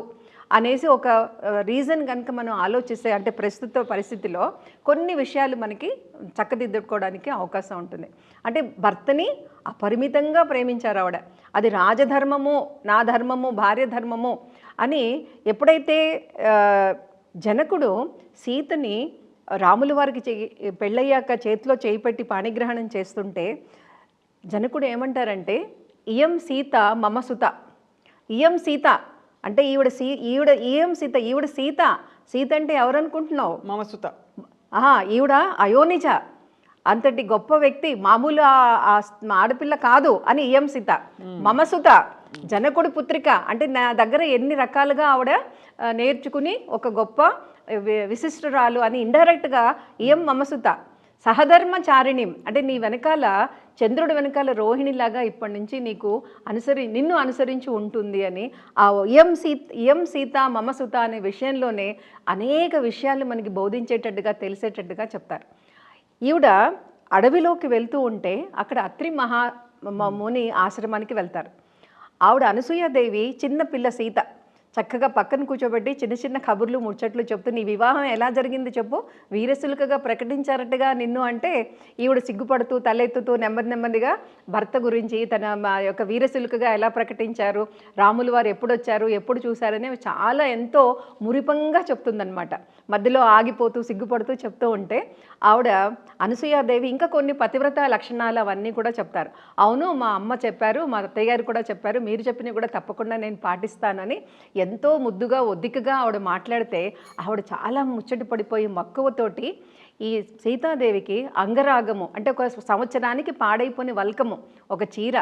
అనేసి ఒక రీజన్ కనుక మనం ఆలోచిస్తే అంటే ప్రస్తుత పరిస్థితిలో కొన్ని విషయాలు మనకి చక్కదిద్దుకోవడానికి అవకాశం ఉంటుంది. అంటే భర్తని అపరిమితంగా ప్రేమించారు ఆవిడ. అది రాజధర్మము, నా ధర్మము, భార్య ధర్మము అని ఎప్పుడైతే జనకుడు సీతని రాముల వారికి పెళ్ళయ్యాక చేతిలో చేయి పెట్టి పాణిగ్రహణం చేస్తుంటే జనకుడు ఏమంటారంటే, ఇయం సీత మమ సుత. ఇయం సీత అంటే ఈవిడ సీత. సీత అంటే ఎవరనుకుంటున్నావు? మమసుత. ఈవిడ అయోనిజ, అంతటి గొప్ప వ్యక్తి, మామూలు ఆడపిల్ల కాదు అని ఇయం సీత. మమసుత, జనకుడి పుత్రిక. అంటే నా దగ్గర ఎన్ని రకాలుగా ఆవిడ నేర్చుకుని ఒక గొప్ప విశిష్టరాలు అని ఇండైరెక్ట్గా ఇయం మమసుత. సహధర్మచారిణి అంటే నీ వెనకాల చంద్రుడి వెనకాల రోహిణిలాగా ఇప్పటి నుంచి నిన్ను అనుసరించి ఉంటుంది అని ఆ ఇయం సీత మమసుత అనే విషయంలోనే అనేక విషయాలు మనకి బోధించేటట్టుగా తెలిసేటట్టుగా చెప్తారు. ఈవిడ అడవిలోకి వెళ్తూ ఉంటే అక్కడ అత్రి ముని ఆశ్రమానికి వెళ్తారు. ఆవిడ అనసూయాదేవి చిన్న పిల్ల సీత చక్కగా పక్కన కూర్చోబెట్టి చిన్న చిన్న కబుర్లు ముచ్చట్లు చెప్తూ నీ వివాహం ఎలా జరిగింది చెప్పు, వీరశుల్కగా ప్రకటించారట్టుగా నిన్ను అంటే ఈవిడ సిగ్గుపడుతూ తలెత్తుతూ నెమ్మదిగా భర్త గురించి తన యొక్క వీరశుల్కగా ఎలా ప్రకటించారు, రాములు వారు ఎప్పుడు వచ్చారు, ఎప్పుడు చూశారని చాలా ఎంతో మురిపంగా చెప్తుందనమాట. మధ్యలో ఆగిపోతూ సిగ్గుపడుతూ చెప్తూ ఉంటే ఆవిడ అనసూయాదేవి ఇంకా కొన్ని పతివ్రత లక్షణాలు అవన్నీ కూడా చెప్తారు. అవును, మా అమ్మ చెప్పారు, మా అత్తయ్య గారు కూడా చెప్పారు, మీరు చెప్పినవి కూడా తప్పకుండా నేను పాటిస్తానని ఎంతో ముద్దుగా ఒద్దికగా ఆవిడ మాట్లాడితే ఆవిడ చాలా ముచ్చటి పడిపోయి మక్కువతోటి ఈ సీతాదేవికి అంగరాగము అంటే ఒక సంవత్సరానికి పాడైపోయిన వల్కము, ఒక చీర,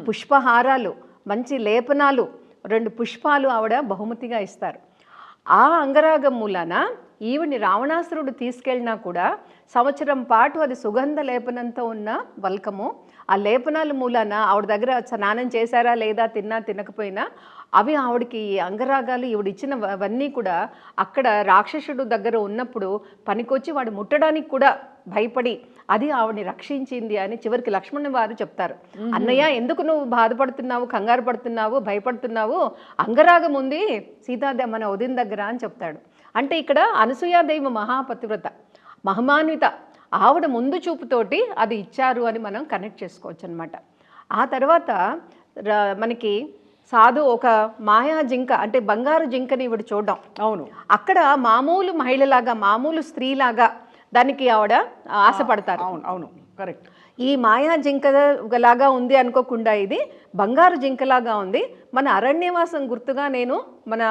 పుష్పహారాలు, మంచి లేపనాలు, 2 పుష్పాలు ఆవిడ బహుమతిగా ఇస్తారు. ఆ అంగరాగం మూలాన ఈవిని రావణాసురుడు తీసుకెళ్ళినా కూడా సంవత్సరం పాటు అది సుగంధ లేపనంతో ఉన్న వల్కము. ఆ లేపనాల మూలాన ఆవిడ దగ్గర స్నానం చేశారా లేదా, తిన్నా తినకపోయినా అవి ఆవిడకి అంగరాగాలు ఈవిడిచ్చినవన్నీ కూడా అక్కడ రాక్షసుడు దగ్గర ఉన్నప్పుడు పనికొచ్చి వాడు ముట్టడానికి కూడా భయపడి అది ఆవిడని రక్షించింది అని చివరికి లక్ష్మణుని వారు చెప్తారు. అన్నయ్య, ఎందుకు నువ్వు బాధపడుతున్నావు, కంగారు పడుతున్నావు, భయపడుతున్నావు, అంగరాగం ఉంది సీతాదేవి మన వదిన దగ్గర అని చెప్తాడు. అంటే ఇక్కడ అనసూయాదేవి మహాపతివ్రత, మహమాన్విత, ఆవిడ ముందు చూపుతోటి అది ఇచ్చారు అని మనం కనెక్ట్ చేసుకోవచ్చు అనమాట. ఆ తర్వాత మనకి సాధు ఒక మాయా జింక అంటే బంగారు జింకని ఇవిడ చూడడం. అవును, అక్కడ మామూలు మహిళలాగా మామూలు స్త్రీలాగా దానికి ఆవిడ ఆశపడతారు. అవును అవును కరెక్ట్. ఈ మాయా జింక లాగా ఉంది అనుకోకుండా ఇది బంగారు జింకలాగా ఉంది. మన అరణ్యవాసం గుర్తుగా నేను మన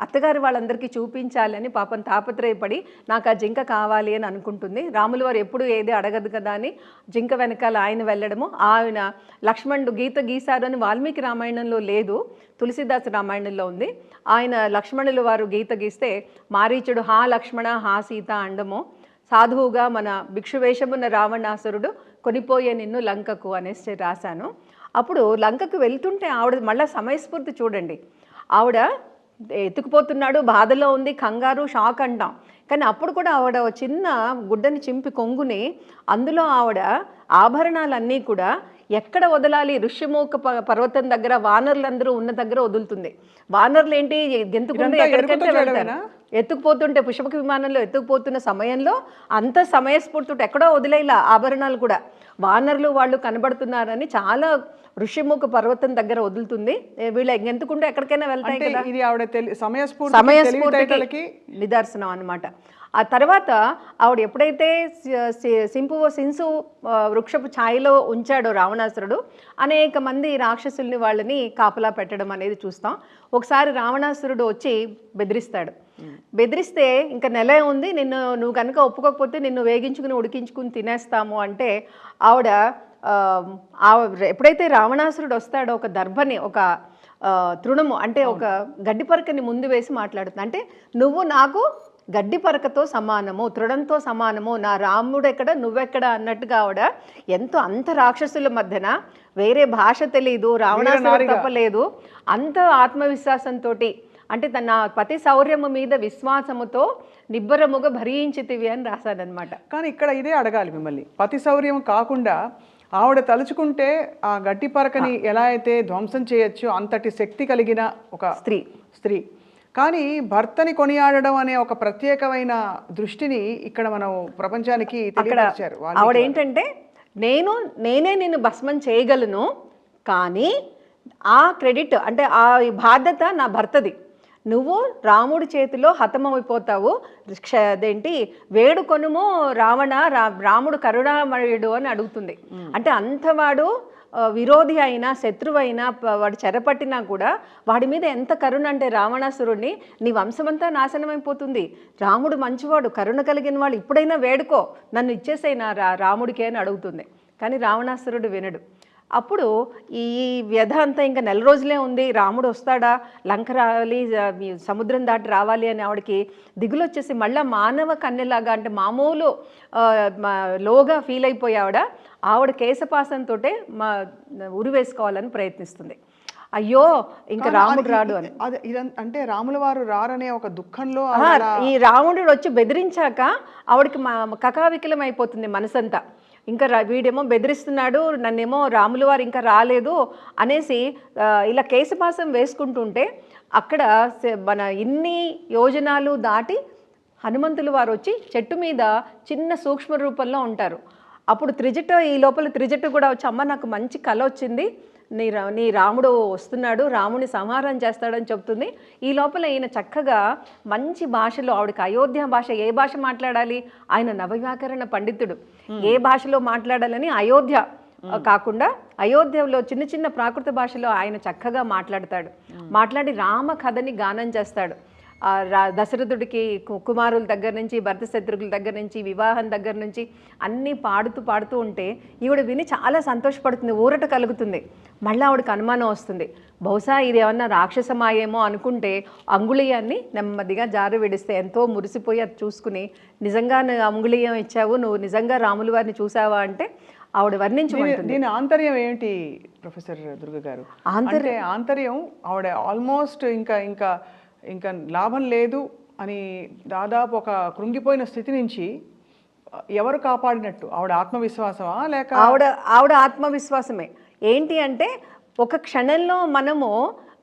అత్తగారి వాళ్ళందరికీ చూపించాలని పాపం తాపత్రయపడి నాకు ఆ జింక కావాలి అని అనుకుంటుంది. రాముల వారు ఎప్పుడు ఏది అడగదు కదా అని జింక వెనకాల ఆయన వెళ్ళడము. ఆయన లక్ష్మణుడు గీత గీశారు అని వాల్మీకి రామాయణంలో లేదు, తులసిదాసు రామాయణంలో ఉంది. ఆయన లక్ష్మణుల వారు గీత గీస్తే మారీచుడు హా లక్ష్మణ హా సీత అండము, సాధువుగా మన భిక్షువేషమున్న రావణాసురుడు కొనిపోయే నిన్ను లంకకు అనేసి రాశాను. అప్పుడు లంకకు వెళ్తుంటే ఆవిడ మళ్ళీ సమయస్ఫూర్తి చూడండి. ఆవిడ ఎత్తుకుపోతున్నాడు, బాధలో ఉంది, కంగారు, షాక్ అంటాం. కానీ అప్పుడు కూడా ఆవిడ చిన్న గుడ్డని చింపి కొంగుని అందులో ఆవిడ ఆభరణాలన్నీ కూడా ఎక్కడ వదలాలి, ఋష్యమూక పర్వతం దగ్గర వానరులందరూ ఉన్న దగ్గర వదులుతుంది. వానరులు ఏంటి గెంతుకుంటే ఎక్కడికంటే వెళ్తారు. ఎత్తుకుపోతుంటే పుష్పక విమానంలో ఎత్తుకుపోతున్న సమయంలో అంత సమయస్ఫూర్తి ఎక్కడో వదిలేలా ఆభరణాలు కూడా వానరులు వాళ్ళు కనబడుతున్నారని చాలా ఋష్యముఖ పర్వతం దగ్గర వదులుతుంది. వీళ్ళు ఎంతుకుంటే ఎక్కడికైనా వెళ్తాయి కదా. ఇది ఆవిడ సమయస్ఫూర్తికి నిదర్శనం అన్నమాట. ఆ తర్వాత ఆవిడ ఎప్పుడైతే సింసు వృక్షపు ఛాయలో ఉంచాడో రావణాసురుడు, అనేక మంది రాక్షసుల్ని వాళ్ళని కాపలా పెట్టడం అనేది చూస్తాం. ఒకసారి రావణాసురుడు వచ్చి బెదిరిస్తాడు. బెదిరిస్తే ఇంకా నెల ఉంది, నువ్వు కనుక ఒప్పుకోకపోతే నిన్ను వేగించుకుని ఉడికించుకుని తినేస్తాము అంటే ఆవిడ ఎప్పుడైతే రావణాసురుడు వస్తాడో ఒక దర్భని, ఒక తృణము అంటే ఒక గడ్డి పరకని ముందు వేసి మాట్లాడుతుంది. అంటే నువ్వు నాకు గడ్డి పరకతో సమానము, తృణంతో సమానము, నా రాముడు ఎక్కడ నువ్వెక్కడ అన్నట్టుగా ఆవిడ ఎంతో అంత రాక్షసుల మధ్యన వేరే భాష తెలీదు, రావణాసురుడు తప్పలేదు, అంత ఆత్మవిశ్వాసంతో అంటే తన పతి శౌర్యము మీద విశ్వాసముతో నిబ్బరముగా భరించితివి అని రాశాడనమాట. కానీ ఇక్కడ ఇదే అడగాలి మిమ్మల్ని, పతి శౌర్యం కాకుండా ఆవిడ తలుచుకుంటే ఆ గట్టి పరకని ఎలా అయితే ధ్వంసం చేయొచ్చు అంతటి శక్తి కలిగిన ఒక స్త్రీ. కానీ భర్తని కొనియాడడం అనే ఒక ప్రత్యేకమైన దృష్టిని ఇక్కడ మనం ప్రపంచానికి తెలియపరిచారు. ఆవిడ ఏంటంటే నేనే నిన్ను భస్మం చేయగలను, కానీ ఆ క్రెడిట్ అంటే ఆ బాధ్యత నా భర్తది. నువ్వు రాముడి చేతిలో హతమైపోతావు, అదేంటి వేడుకొనుము రావణ, రాముడు కరుణామయుడు అని అడుగుతుంది. అంటే అంతవాడు విరోధి అయినా శత్రువు అయినా వాడు చెరపట్టినా కూడా వాడి మీద ఎంత కరుణ అంటే రావణాసురుడిని, నీ వంశమంతా నాశనమైపోతుంది, రాముడు మంచివాడు కరుణ కలిగిన వాడు, ఇప్పుడైనా వేడుకో నన్ను ఇచ్చేసేనా రాముడికి అని అడుగుతుంది. కానీ రావణాసురుడు వినడు. అప్పుడు ఈ వ్యధ అంతా ఇంకా 4 రోజులే ఉంది, రాముడు వస్తాడా, లంక రావాలి, సముద్రం దాటి రావాలి అని ఆవిడకి దిగులు వచ్చేసి మళ్ళీ మానవ కన్నెలాగా అంటే మామూలు లోగా ఫీల్ అయిపోయి ఆవిడ కేశపాసంతో ఉరి వేసుకోవాలని ప్రయత్నిస్తుంది. అయ్యో ఇంకా రాముడు రాడు అని. అంటే రాముల వారు రారనే ఒక దుఃఖంలో ఈ రాముడు వచ్చి బెదిరించాక ఆవిడకి కకావికలం అయిపోతుంది మనసంతా. ఇంకా వీడేమో బెదిరిస్తున్నాడు, నన్నేమో రాముల వారు ఇంకా రాలేదు అనేసి ఇలా కేశపాసం వేసుకుంటుంటే అక్కడ మన ఇన్ని యోజనాలు దాటి హనుమంతులు వారు వచ్చి చెట్టు మీద చిన్న సూక్ష్మ రూపంలో ఉంటారు. అప్పుడు త్రిజట ఈ లోపల త్రిజట కూడా వచ్చి, అమ్మ నాకు మంచి కళ వచ్చింది, నీ రాముడు వస్తున్నాడు, రాముని సంహారం చేస్తాడని చెప్తుంది. ఈ లోపల ఈయన చక్కగా మంచి భాషలో, ఆవిడకి అయోధ్య భాష ఏ భాష మాట్లాడాలి, ఆయన నవవ్యాకరణ పండితుడు, ఏ భాషలో మాట్లాడాలని అయోధ్య కాకుండా అయోధ్యలో చిన్న చిన్న ప్రాకృత భాషలో ఆయన చక్కగా మాట్లాడి రామ కథని గానం చేస్తాడు. దశరథుడికి కుమారుల దగ్గర నుంచి, భర్త శత్రుఘ్నుల దగ్గర నుంచి, వివాహం దగ్గర నుంచి అన్నీ పాడుతూ ఉంటే ఈవిడ విని చాలా సంతోషపడుతుంది, ఊరట కలుగుతుంది. మళ్ళీ ఆవిడకి అనుమానం వస్తుంది, బహుశా ఇది ఏమన్నా రాక్షసమాయేమో అనుకుంటే అంగుళీయాన్ని నెమ్మదిగా జారు విడిస్తే ఎంతో మురిసిపోయి అది చూసుకుని, నిజంగా నువ్వు అంగుళీయం ఇచ్చావు, నువ్వు నిజంగా రాముల వారిని చూసావా అంటే ఆవిడ వర్ణించమంటుంది. దీని ఆంతర్యం ఏంటి ప్రొఫెసర్ దుర్గ గారు? ఆంతర్యం ఆవిడ ఆల్మోస్ట్ ఇంకా లాభం లేదు అని దాదాపు ఒక కృంగిపోయిన స్థితి నుంచి ఎవరు కాపాడినట్టు? ఆవిడ ఆత్మవిశ్వాసమా లేక? ఆవిడ ఆత్మవిశ్వాసమే. ఏంటి అంటే ఒక క్షణంలో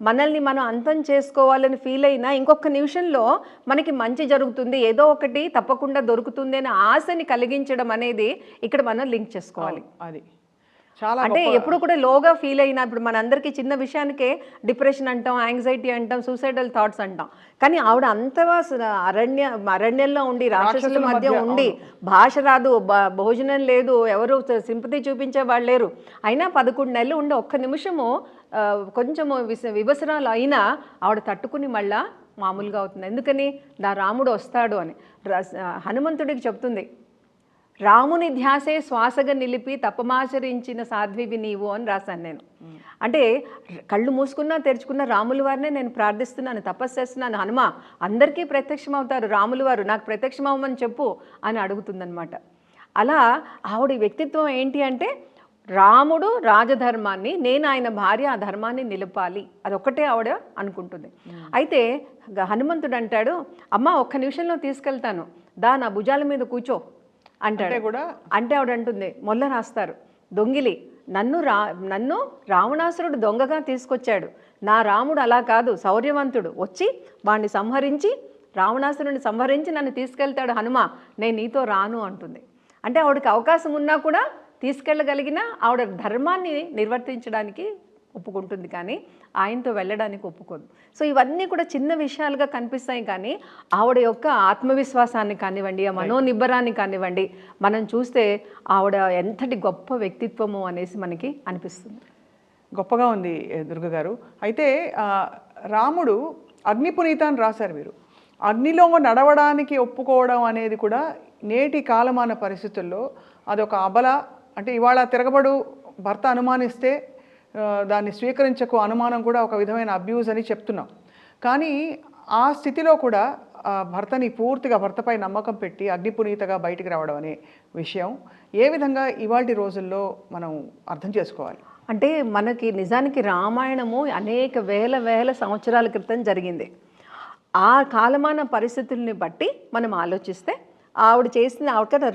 మనల్ని మనం అంతం చేసుకోవాలని ఫీల్ అయినా ఇంకొక నిమిషంలో మనకి మంచి జరుగుతుంది, ఏదో ఒకటి తప్పకుండా దొరుకుతుంది అనే ఆశని కలిగించడం అనేది ఇక్కడ మనం లింక్ చేసుకోవాలి. అది అంటే ఎప్పుడు కూడా లోగా ఫీల్ అయినా, ఇప్పుడు మనందరికీ చిన్న విషయానికే డిప్రెషన్ అంటాం, యాంగ్జైటీ అంటాం, సూసైడల్ థాట్స్ అంటాం. కానీ ఆవిడ అంతగా అరణ్యంలో ఉండి, రాక్షసుల మధ్య ఉండి, భాష రాదు, భోజనం లేదు, ఎవరు సింపతి చూపించే వాళ్ళు లేరు, అయినా 11 నెలలు ఉండి ఒక్క నిమిషము కొంచెము వివసరాలు అయినా ఆవిడ తట్టుకుని మళ్ళా మామూలుగా అవుతుంది. ఎందుకని? నా రాముడు వస్తాడు అని హనుమంతుడికి చెప్తుంది. రాముని ధ్యాసే శ్వాసగా నిలిపి తపమాచరించిన సాధ్వివి నీవు అని రాశాను నేను. అంటే కళ్ళు మూసుకున్నా తెరుచుకున్న రాముల వారినే నేను ప్రార్థిస్తున్నాను, తపస్సు చేస్తున్నాను. హనుమ అందరికీ ప్రత్యక్షం అవుతారు, రాముల వారు నాకు ప్రత్యక్షం అవ్వమని చెప్పు అని అడుగుతుందనమాట. అలా ఆవిడ వ్యక్తిత్వం ఏంటి అంటే, రాముడు రాజధర్మాన్ని, నేను ఆయన భార్య ఆ ధర్మాన్ని నిలపాలి, అదొక్కటే ఆవిడ అనుకుంటుంది. అయితే హనుమంతుడు అంటాడు, అమ్మ ఒక్క నిమిషంలో తీసుకెళ్తాను, నా భుజాల మీద కూర్చో అంటాడు. అంటే ఆవిడ అంటుంది, మొల్ల రాస్తారు, దొంగిలి, నన్ను రావణాసురుడు దొంగగా తీసుకొచ్చాడు, నా రాముడు అలా కాదు, శౌర్యవంతుడు, వచ్చి వాడిని సంహరించి, రావణాసురుడిని సంహరించి నన్ను తీసుకెళ్తాడు హనుమ, నేను నీతో రాను అంటుంది. అంటే ఆవిడకి అవకాశం ఉన్నా కూడా తీసుకెళ్ళగలిగిన ఆవిడ ధర్మాన్ని నిర్వర్తించడానికి ఒప్పుకుంటుంది, కానీ ఆయనతో వెళ్ళడానికి ఒప్పుకోదు. సో ఇవన్నీ కూడా చిన్న విషయాలుగా కనిపిస్తాయి, కానీ ఆవిడ యొక్క ఆత్మవిశ్వాసాన్ని కానివ్వండి, ఆ మనోనిబ్బరాన్ని కానివ్వండి, మనం చూస్తే ఆవిడ ఎంతటి గొప్ప వ్యక్తిత్వము అనేసి మనకి అనిపిస్తుంది. గొప్పగా ఉంది దుర్గ గారు. అయితే రాముడు అగ్నిపునీత అని రాశారు మీరు. అగ్నిలో నడవడానికి ఒప్పుకోవడం అనేది కూడా నేటి కాలమాన పరిస్థితుల్లో అదొక అబల. అంటే ఇవాళ తిరగబడు భర్త అనుమానిస్తే దాన్ని స్వీకరించకు అనుమానం కూడా ఒక విధమైన అబ్యూజ్ అని చెప్తున్నాం. కానీ ఆ స్థితిలో కూడా భర్తని పూర్తిగా భర్తపై నమ్మకం పెట్టి అగ్నిపునీతగా బయటికి రావడం అనే విషయం ఏ విధంగా ఇవాళ రోజుల్లో మనం అర్థం చేసుకోవాలి? అంటే మనకి నిజానికి రామాయణము అనేక వేల సంవత్సరాల క్రితం జరిగింది. ఆ కాలమాన పరిస్థితుల్ని బట్టి మనం ఆలోచిస్తే ఆవిడ చేసిన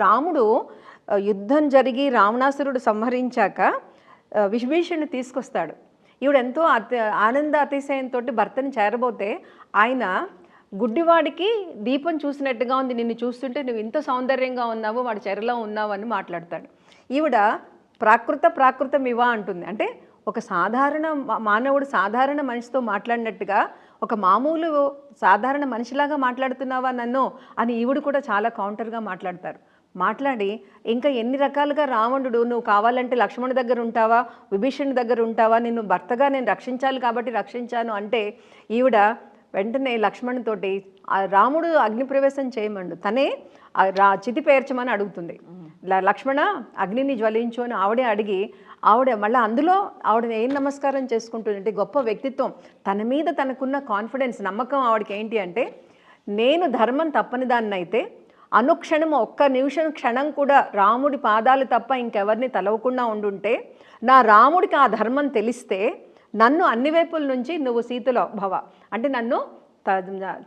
రాముడు యుద్ధం జరిగి రావణాసురుడు సంహరించాక విభీషణుని తీసుకొస్తాడు. ఈవిడ ఎంతో ఆనంద అతిశయంతో భర్తని చేరబోతే ఆయన గుడ్డివాడికి దీపం చూసినట్టుగా ఉంది, నిన్ను చూస్తుంటే నువ్వు ఇంత సౌందర్యంగా ఉన్నావు, వాడి చెరలో ఉన్నావు అని మాట్లాడతాడు. ఈవిడ ప్రాకృతం ఇవా అంటుంది. అంటే ఒక సాధారణ మానవుడు సాధారణ మనిషితో మాట్లాడినట్టుగా ఒక మామూలు సాధారణ మనిషిలాగా మాట్లాడుతున్నావా నన్ను అని ఈవిడ కూడా చాలా కౌంటర్గా మాట్లాడతారు. మాట్లాడి ఇంకా ఎన్ని రకాలుగా రావణుడు నువ్వు కావాలంటే లక్ష్మణుడి దగ్గర ఉంటావా, విభీషణుడి దగ్గర ఉంటావా, నిన్ను భర్తగా నేను రక్షించాలి కాబట్టి రక్షించాను అంటే ఈవిడ వెంటనే లక్ష్మణుతోటి రాముడు అగ్నిప్రవేశం చేయమండు, తనే చితి పేర్చమని అడుగుతుంది. లక్ష్మణ అగ్నిని జ్వలించు అని ఆవిడే అడిగి ఆవిడ మళ్ళీ అందులో ఆవిడని ఏం నమస్కారం చేసుకుంటుందంటే గొప్ప వ్యక్తిత్వం, తన మీద తనకున్న కాన్ఫిడెన్స్ నమ్మకం ఆవిడకి ఏంటి అంటే నేను ధర్మం తప్పని దాన్ని అయితే అనుక్షణం ఒక్క నిమిషం క్షణం కూడా రాముడి పాదాలు తప్ప ఇంకెవరిని తలవకుండా ఉండుంటే నా రాముడికి ఆ ధర్మం తెలిస్తే నన్ను అన్ని వైపుల నుంచి నువ్వు సీతలో భవ అంటే నన్ను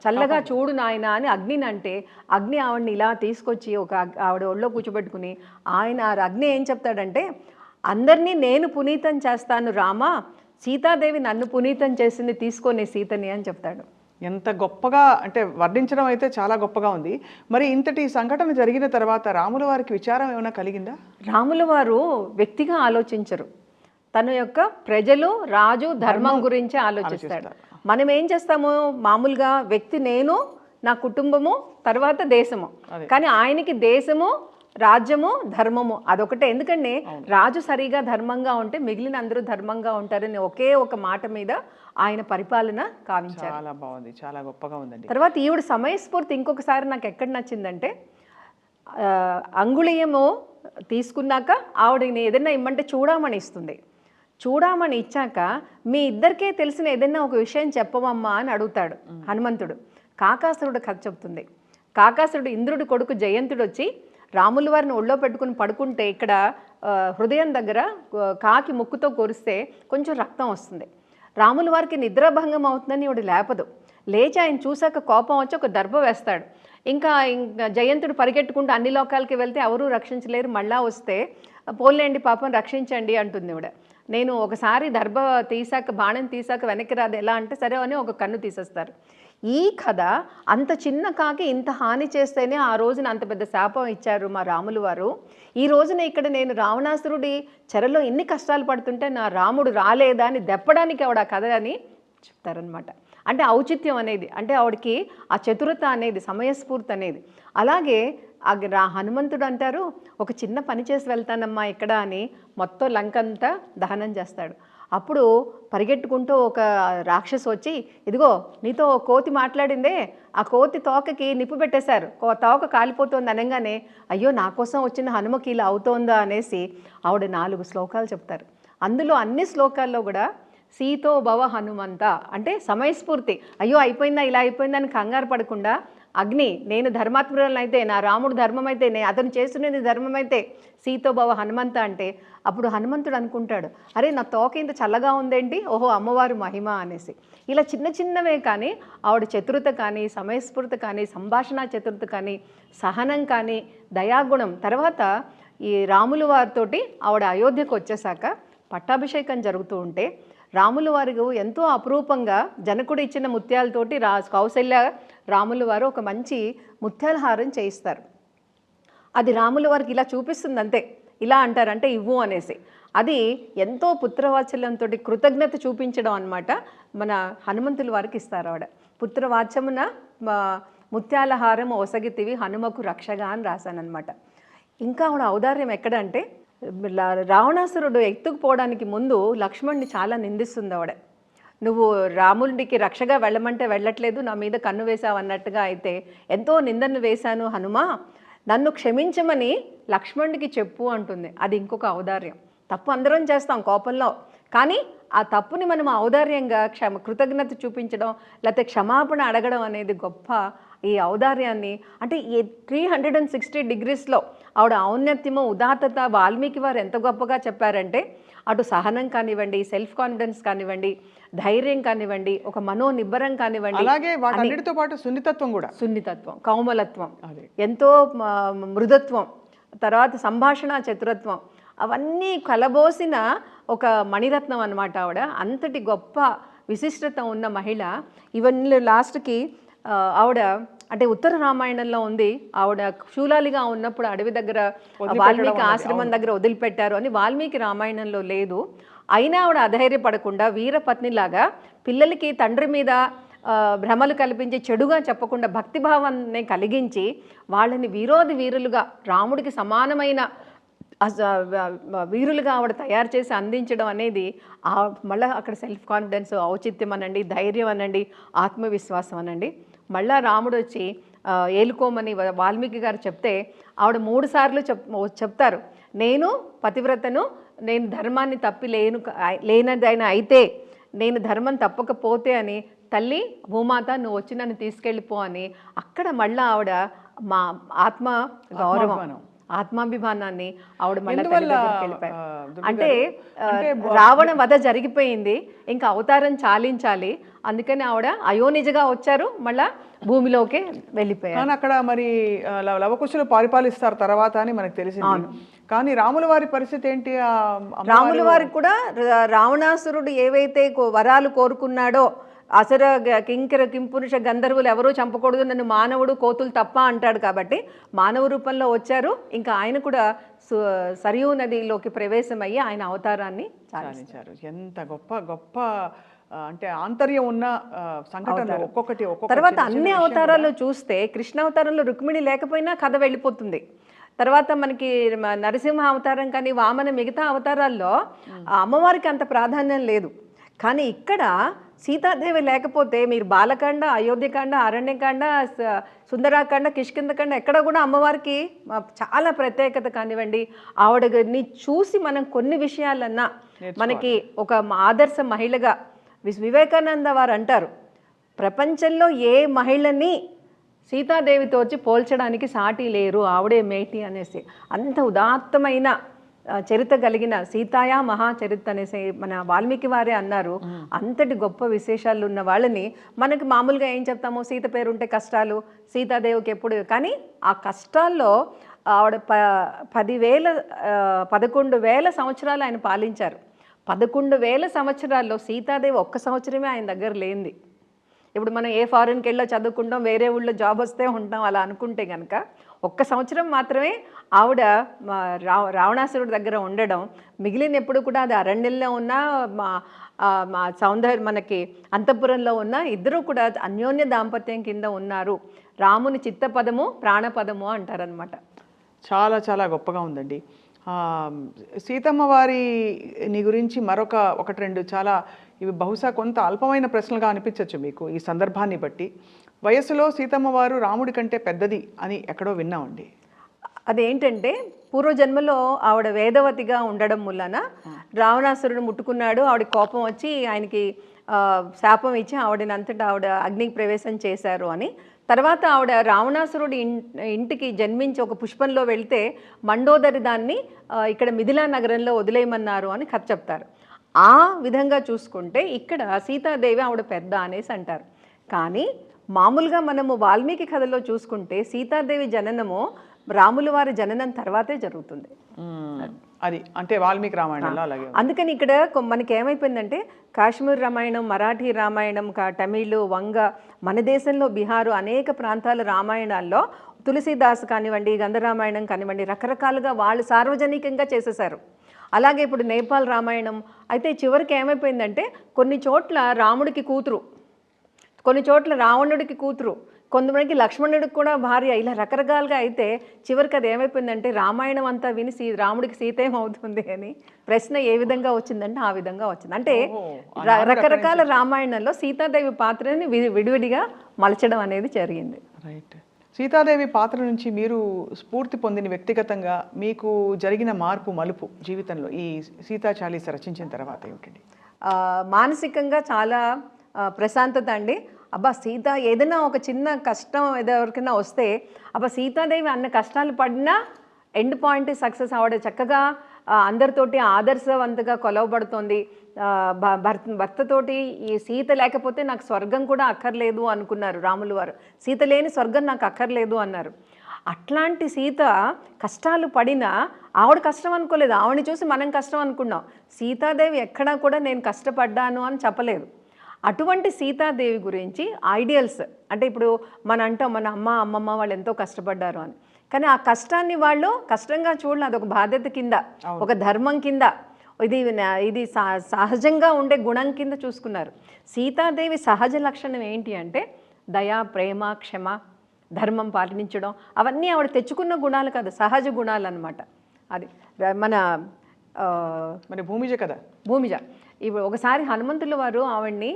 చల్లగా చూడు నాయన అని అగ్నిని అంటే అగ్ని ఆవిడని ఇలా తీసుకొచ్చి ఒక ఆవిడ ఒళ్ళో కూర్చోబెట్టుకుని ఆయన అగ్ని ఏం చెప్తాడంటే అందరినీ నేను పునీతం చేస్తాను రామా, సీతాదేవి నన్ను పునీతం చేసింది తీసుకొని సీతని అని చెప్తాడు. ఎంత గొప్పగా అంటే వర్ణించడం అయితే చాలా గొప్పగా ఉంది. మరి ఇంతటి సంఘటన జరిగిన తర్వాత రాముల వారికి విచారం ఏమైనా కలిగిందా? రాముల వారు వ్యక్తిగా ఆలోచించరు, తన యొక్క ప్రజలు రాజు ధర్మం గురించి ఆలోచిస్తాడు. మనం ఏం చేస్తాము మామూలుగా వ్యక్తి నేను నా కుటుంబము తర్వాత దేశము, కానీ ఆయనకి దేశము రాజ్యము ధర్మము అదొకటే. ఎందుకంటే రాజు సరిగా ధర్మంగా ఉంటే మిగిలిన అందరూ ధర్మంగా ఉంటారని ఒకే ఒక మాట మీద ఆయన పరిపాలన కావించారు. చాలా బాగుంది, చాలా గొప్పగా ఉందండి. తర్వాత ఈవిడ సమయస్ఫూర్తి ఇంకొకసారి నాకు ఎక్కడ నచ్చిందంటే అంగుళీయము తీసుకున్నాక ఆవిడని ఏదైనా ఇమ్మంటే చూడమని ఇస్తుంది. చూడమని ఇచ్చాక మీ ఇద్దరికే తెలిసిన ఏదైనా ఒక విషయం చెప్పవమ్మా అని అడుగుతాడు హనుమంతుడు. కాకాసురుడు కథ చెప్తుంది. కాకాసురుడు ఇంద్రుడి కొడుకు జయంతుడు వచ్చి రాముల వారిని ఒళ్ళో పెట్టుకుని పడుకుంటే ఇక్కడ హృదయం దగ్గర కాకి ముక్కుతో కొరిస్తే కొంచెం రక్తం వస్తుంది. రాముల వారికి నిద్రాభంగం అవుతుందని ఈవిడ లేపదు. లేచి ఆయన చూశాక కోపం వచ్చి ఒక దర్భ వేస్తాడు. ఇంకా జయంతుడు పరిగెట్టుకుంటూ అన్ని లోకాలకి వెళ్తే ఎవరూ రక్షించలేరు, మళ్ళా వస్తే పోలేండి పాపం రక్షించండి అంటుంది ఈవిడ. నేను ఒకసారి దర్భ తీసాక బాణం తీసాక వెనక్కి రాదు ఎలా అంటే సరే అని ఒక కన్ను తీసేస్తారు. ఈ కథ అంత చిన్న కాకి ఇంత హాని చేస్తేనే ఆ రోజున అంత పెద్ద శాపం ఇచ్చారు మా రాములు వారు. ఈ రోజున ఇక్కడ నేను రావణాసురుడి చెరలో ఎన్ని కష్టాలు పడుతుంటే నా రాముడు రాలేదా అని దెప్పడానికి ఆవిడ ఆ కథ అని చెప్తారనమాట. అంటే ఔచిత్యం అనేది, అంటే ఆవిడకి ఆ చతురత అనేది, సమయస్ఫూర్తి అనేది. అలాగే హనుమంతుడు అంటారు ఒక చిన్న పని చేసి వెళ్తానమ్మా ఇక్కడ అని మొత్తం లంకంతా దహనం చేస్తాడు. అప్పుడు పరిగెట్టుకుంటూ ఒక రాక్షసు వచ్చి ఇదిగో నీతో కోతి మాట్లాడిందే, ఆ కోతి తోకకి నిప్పు పెట్టేశారు, తోక కాలిపోతుంది అనగానే అయ్యో నా కోసం వచ్చిన హనుమకి ఇలా అవుతోందా అనేసి ఆవిడ 4 శ్లోకాలు చెప్తారు. అందులో అన్ని శ్లోకాల్లో కూడా సీతో భవ హనుమంత అంటే సమయస్ఫూర్తి, అయ్యో అయిపోయిందా ఇలా అయిపోయిందా అని కంగారు పడకుండా అగ్ని నేను ధర్మాత్మురాలను అయితే నా రాముడు ధర్మం అయితే అతను చేస్తున్నది ధర్మం అయితే సీతో భవ హనుమంత అంటే అప్పుడు హనుమంతుడు అనుకుంటాడు అరే నా తోక ఇంత చల్లగా ఉందేంటి, ఓహో అమ్మవారు మహిమ అనేసి. ఇలా చిన్న చిన్నవే కానీ ఆవిడ చతురత కానీ సమయస్ఫూర్తి కానీ సంభాషణ చతురత కానీ సహనం కానీ దయాగుణం. తర్వాత ఈ రాముల వారితోటి ఆవిడ అయోధ్యకు వచ్చేసాక పట్టాభిషేకం జరుగుతూ ఉంటే రాముల వారు ఎంతో అపురూపంగా జనకుడు ఇచ్చిన ముత్యాలతోటి కౌసల్య రాముల వారు ఒక మంచి ముత్యాల హారం చేయిస్తారు. అది రాముల వారికి ఇలా చూపిస్తుంది అంతే, ఇలా అంటారంటే ఇవ్వు అనేసి. అది ఎంతో పుత్రవాత్సల్యంతో కృతజ్ఞత చూపించడం అనమాట. మన హనుమంతుల వారికి ఇస్తారు ఆవిడ. పుత్రవాత్సమున ముత్యాల హారం ఒసగితివి హనుమకు రక్షగా అని రాశానమాట. ఇంకా ఆవిడ ఔదార్యం ఎక్కడంటే రావణాసురుడు ఎత్తుకుపోవడానికి ముందు లక్ష్మణ్ని చాలా నిందిస్తుంది ఆవిడ. నువ్వు రాముడికి రక్షగా వెళ్ళమంటే వెళ్ళట్లేదు, నా మీద కన్ను వేసావు అన్నట్టుగా అయితే ఎంతో నిందను వేశాను హనుమా, నన్ను క్షమించమని లక్ష్మణుడికి చెప్పు అంటుంది. అది ఇంకొక ఔదార్యం. తప్పు అందరం చేస్తాం కోపంలో, కానీ ఆ తప్పుని మనం ఔదార్యంగా కృతజ్ఞత చూపించడం లేకపోతే క్షమాపణ అడగడం అనేది గొప్ప. ఈ ఔదార్యాన్ని అంటే 360 డిగ్రీస్లో ఆవిడ ఔన్నత్యము ఉదాత్తత వాల్మీకి వారు ఎంత గొప్పగా చెప్పారంటే అటు సహనం కానివ్వండి, సెల్ఫ్ కాన్ఫిడెన్స్ కానివ్వండి, ధైర్యం కానివ్వండి, ఒక మనోనిబ్బరం కానివ్వండి, అలాగే వాటన్నిటితో పాటు సున్నితత్వం కూడా, సున్నితత్వం, కౌమలత్వం, ఎంతో మృదుత్వం, తర్వాత సంభాషణ చతురత్వం, అవన్నీ కలబోసిన ఒక మణిరత్నం అన్నమాట ఆవిడ. అంతటి గొప్ప విశిష్టత ఉన్న మహిళ. ఇవన్నీ లాస్ట్కి ఆవిడ అంటే ఉత్తర రామాయణంలో ఉంది, ఆవిడ శూలాలిగా ఉన్నప్పుడు అడవి దగ్గర వాల్మీకి ఆశ్రమం దగ్గర వదిలిపెట్టారు అని వాల్మీకి రామాయణంలో లేదు. అయినా ఆవిడ అధైర్యపడకుండా వీరపత్నిలాగా పిల్లలకి తండ్రి మీద భ్రమలు కల్పించి చెడుగా చెప్పకుండా భక్తిభావాన్ని కలిగించి వాళ్ళని వీరులుగా రాముడికి సమానమైన వీరులుగా ఆవిడ తయారు చేసి అందించడం అనేది మళ్ళీ అక్కడ సెల్ఫ్ కాన్ఫిడెన్స్, ఔచిత్యం అనండి, ధైర్యం అనండి, ఆత్మవిశ్వాసం అనండి. మళ్ళా రాముడు వచ్చి ఏలుకోమని వాల్మీకి గారు చెప్తే ఆవిడ 3 సార్లు చెప్తారు, నేను పతివ్రతను, నేను ధర్మాన్ని తప్పి లేనదైనా అయితే, నేను ధర్మం తప్పకపోతే అని, తల్లి భూమాత నువ్వు వచ్చి నన్ను తీసుకెళ్ళిపో అని. అక్కడ మళ్ళీ ఆవిడ మా ఆత్మ గౌరవం, ఆత్మాభిమానాన్ని ఆవిడ మళ్ళీ వెళ్ళిపోయారు. అంటే రావణ వధ జరిగిపోయింది, ఇంకా అవతారం చాలించాలి, అందుకని ఆవిడ అయోనిజగా వచ్చారు, మళ్ళా భూమిలోకి వెళ్ళిపోయారు. అక్కడ మరి లవకుశులు పరిపాలిస్తారు తర్వాత అని మనకు తెలిసింది. కానీ రాముల వారి పరిస్థితి ఏంటి? రాముల వారికి కూడా రావణాసురుడు ఏవైతే వరాలు కోరుకున్నాడో, అసర కింకర కింపురుష గంధర్వులు ఎవరూ చంపకూడదు, నన్ను మానవుడు కోతులు తప్ప అంటాడు కాబట్టి మానవ రూపంలో వచ్చారు. ఇంకా ఆయన కూడా సరియూ నదిలోకి ప్రవేశమయ్యి ఆయన అవతారాన్ని చాలించారు. ఎంత గొప్ప గొప్ప అంటే ఆంతర్యం ఉన్న సంఘటన ఒక్కొక్కటి. తర్వాత అన్ని అవతారాలు చూస్తే కృష్ణ అవతారంలో రుక్మిణి లేకపోయినా కథ వెళ్ళిపోతుంది. తర్వాత మనకి నరసింహ అవతారం కానీ వామన మిగతా అవతారాల్లో అమ్మవారికి అంత ప్రాధాన్యం లేదు. కానీ ఇక్కడ సీతాదేవి లేకపోతే మీరు బాలకాండ, అయోధ్యకాండ, అరణ్యకాండ, సుందరాకాండ, కిష్కిందకాండ ఎక్కడ కూడా అమ్మవారికి చాలా ప్రత్యేకత కానివ్వండి. ఆవిడని చూసి మనం కొన్ని విషయాలన్నా మనకి ఒక ఆదర్శ మహిళగా వివేకానంద వారు అంటారు, ప్రపంచంలో ఏ మహిళని సీతాదేవితో వచ్చి పోల్చడానికి సాటి లేరు, ఆవిడే మేటి అనేసి. అంత ఉదాత్తమైన చరిత్ర కలిగిన సీతాయా మహాచరిత్ర అనేసి మన వాల్మీకి వారే అన్నారు. అంతటి గొప్ప విశేషాలు ఉన్న వాళ్ళని మనకి మామూలుగా ఏం చెప్తాము, సీత పేరుంటే కష్టాలు, సీతాదేవికి ఎప్పుడు. కానీ ఆ కష్టాల్లో ఆవిడ 11,000 సంవత్సరాలు ఆయన పాలించారు. 11,000 సంవత్సరాల్లో సీతాదేవి ఒక్క సంవత్సరమే ఆయన దగ్గర లేనిది. ఇప్పుడు మనం ఏ ఫారిన్కి వెళ్ళో చదువుకుంటాం, వేరే ఊళ్ళో జాబ్ వస్తే ఉంటాం, అలా అనుకుంటే కనుక ఒక్క సంవత్సరం మాత్రమే ఆవిడ రావణాసురుడి దగ్గర ఉండడం. మిగిలిన ఎప్పుడు కూడా అది అరణ్యంలో ఉన్న మా సౌందర్య మనకి అంతఃపురంలో ఉన్న ఇద్దరూ కూడా అన్యోన్య దాంపత్యం కింద ఉన్నారు. రాముని చిత్తపదము ప్రాణపదము అంటారనమాట. చాలా చాలా గొప్పగా ఉందండి. సీతమ్మ వారిని గురించి ఒకటి రెండు చాలా ఇవి బహుశా కొంత అల్పమైన ప్రశ్నలుగా అనిపించవచ్చు మీకు ఈ సందర్భాన్ని బట్టి. వయసులో సీతమ్మ వారు రాముడి కంటే పెద్దది అని ఎక్కడో విన్నామండి. అదేంటంటే పూర్వజన్మలో ఆవిడ వేదవతిగా ఉండడం వలన రావణాసురుడు ముట్టుకున్నాడు, ఆవిడ కోపం వచ్చి ఆయనకి శాపం ఇచ్చి ఆవిడనంతటా ఆవిడ అగ్నికి ప్రవేశం చేశారు అని. తర్వాత ఆవిడ రావణాసురుడి ఇంటికి జన్మించి ఒక పుష్పంలో వెళ్తే మండోదరి దాన్ని ఇక్కడ మిథిలా నగరంలో వదిలేయమన్నారు అని కథ చెప్తారు. ఆ విధంగా చూసుకుంటే ఇక్కడ సీతాదేవి ఆవిడ పెద్ద అనేసి అంటారు. కానీ మామూలుగా మనము వాల్మీకి కథలో చూసుకుంటే సీతాదేవి జననము రాముల వారి జననం తర్వాతే జరుగుతుంది. అది అంటే వాల్మీకి రామాయణంలో అలాగే. అందుకని ఇక్కడ మనకి ఏమైపోయిందంటే కాశ్మీర్ రామాయణం, మరాఠీ రామాయణం, తమిళ్, వంగ, మన దేశంలో బీహారు అనేక ప్రాంతాల రామాయణాల్లో తులసీదాస్ కానివ్వండి, గంధరామాయణం కానివ్వండి, రకరకాలుగా వాళ్ళు సార్వజనికంగా చేసేసారు. అలాగే ఇప్పుడు నేపాల్ రామాయణం అయితే చివరికి ఏమైపోయిందంటే కొన్ని చోట్ల రాముడికి కూతురు, కొన్ని చోట్ల రావణుడికి కూతురు, కొంతమందికి లక్ష్మణుడికి కూడా భార్య, ఇలా రకరకాలుగా అయితే చివరికి అది ఏమైపోయిందంటే రామాయణం అంతా విని రాముడికి సీత ఏమవుతుంది అని ప్రశ్న ఏ విధంగా వచ్చిందంటే ఆ విధంగా వచ్చింది. అంటే రకరకాల రామాయణంలో సీతాదేవి పాత్రని విడివిడిగా మలచడం అనేది జరిగింది. రైట్. సీతాదేవి పాత్ర నుంచి మీరు స్ఫూర్తి పొందిన వ్యక్తిగతంగా మీకు జరిగిన మార్పు మలుపు జీవితంలో ఈ సీతా చాలీస రచించిన తర్వాత ఏమిటండి? మానసికంగా చాలా ప్రశాంతత అండి. అబ్బా సీత ఏదైనా ఒక చిన్న కష్టం ఎవరికైనా వస్తే అబ్బా సీతాదేవి అన్న కష్టాలు పడినా ఎండ్ పాయింట్ సక్సెస్ ఆవిడ చక్కగా అందరితోటి ఆదర్శవంతంగా కొలవబడుతోంది. భర్తతోటి ఈ సీత లేకపోతే నాకు స్వర్గం కూడా అక్కర్లేదు అనుకున్నారు రాములు వారు. సీత లేని స్వర్గం నాకు అక్కర్లేదు అన్నారు. అట్లాంటి సీత కష్టాలు పడినా ఆవిడ కష్టం అనుకోలేదు, ఆవిడని చూసి మనం కష్టం అనుకున్నాం. సీతాదేవి ఎక్కడా కూడా నేను కష్టపడ్డాను అని చెప్పలేదు. అటువంటి సీతాదేవి గురించి ఐడియల్స్ అంటే ఇప్పుడు అంటాం మన అమ్మమ్మ వాళ్ళు ఎంతో కష్టపడ్డారు అని, కానీ ఆ కష్టాన్ని వాళ్ళు కష్టంగా చూడలేదు, అదొక బాధ్యత కింద, ఒక ధర్మం కింద, ఇది సహజంగా ఉండే గుణం కింద చూసుకున్నారు. సీతాదేవి సహజ లక్షణం ఏంటి అంటే దయ, ప్రేమ, క్షమ, ధర్మం పాటించడం, అవన్నీ ఆవిడ తెచ్చుకున్న గుణాలు కాదు, సహజ గుణాలు అన్నమాట. అది మన భూమిజ కదా. భూమిజ ఇప్పుడు ఒకసారి హనుమంతుల వారు ఆవిడ్ని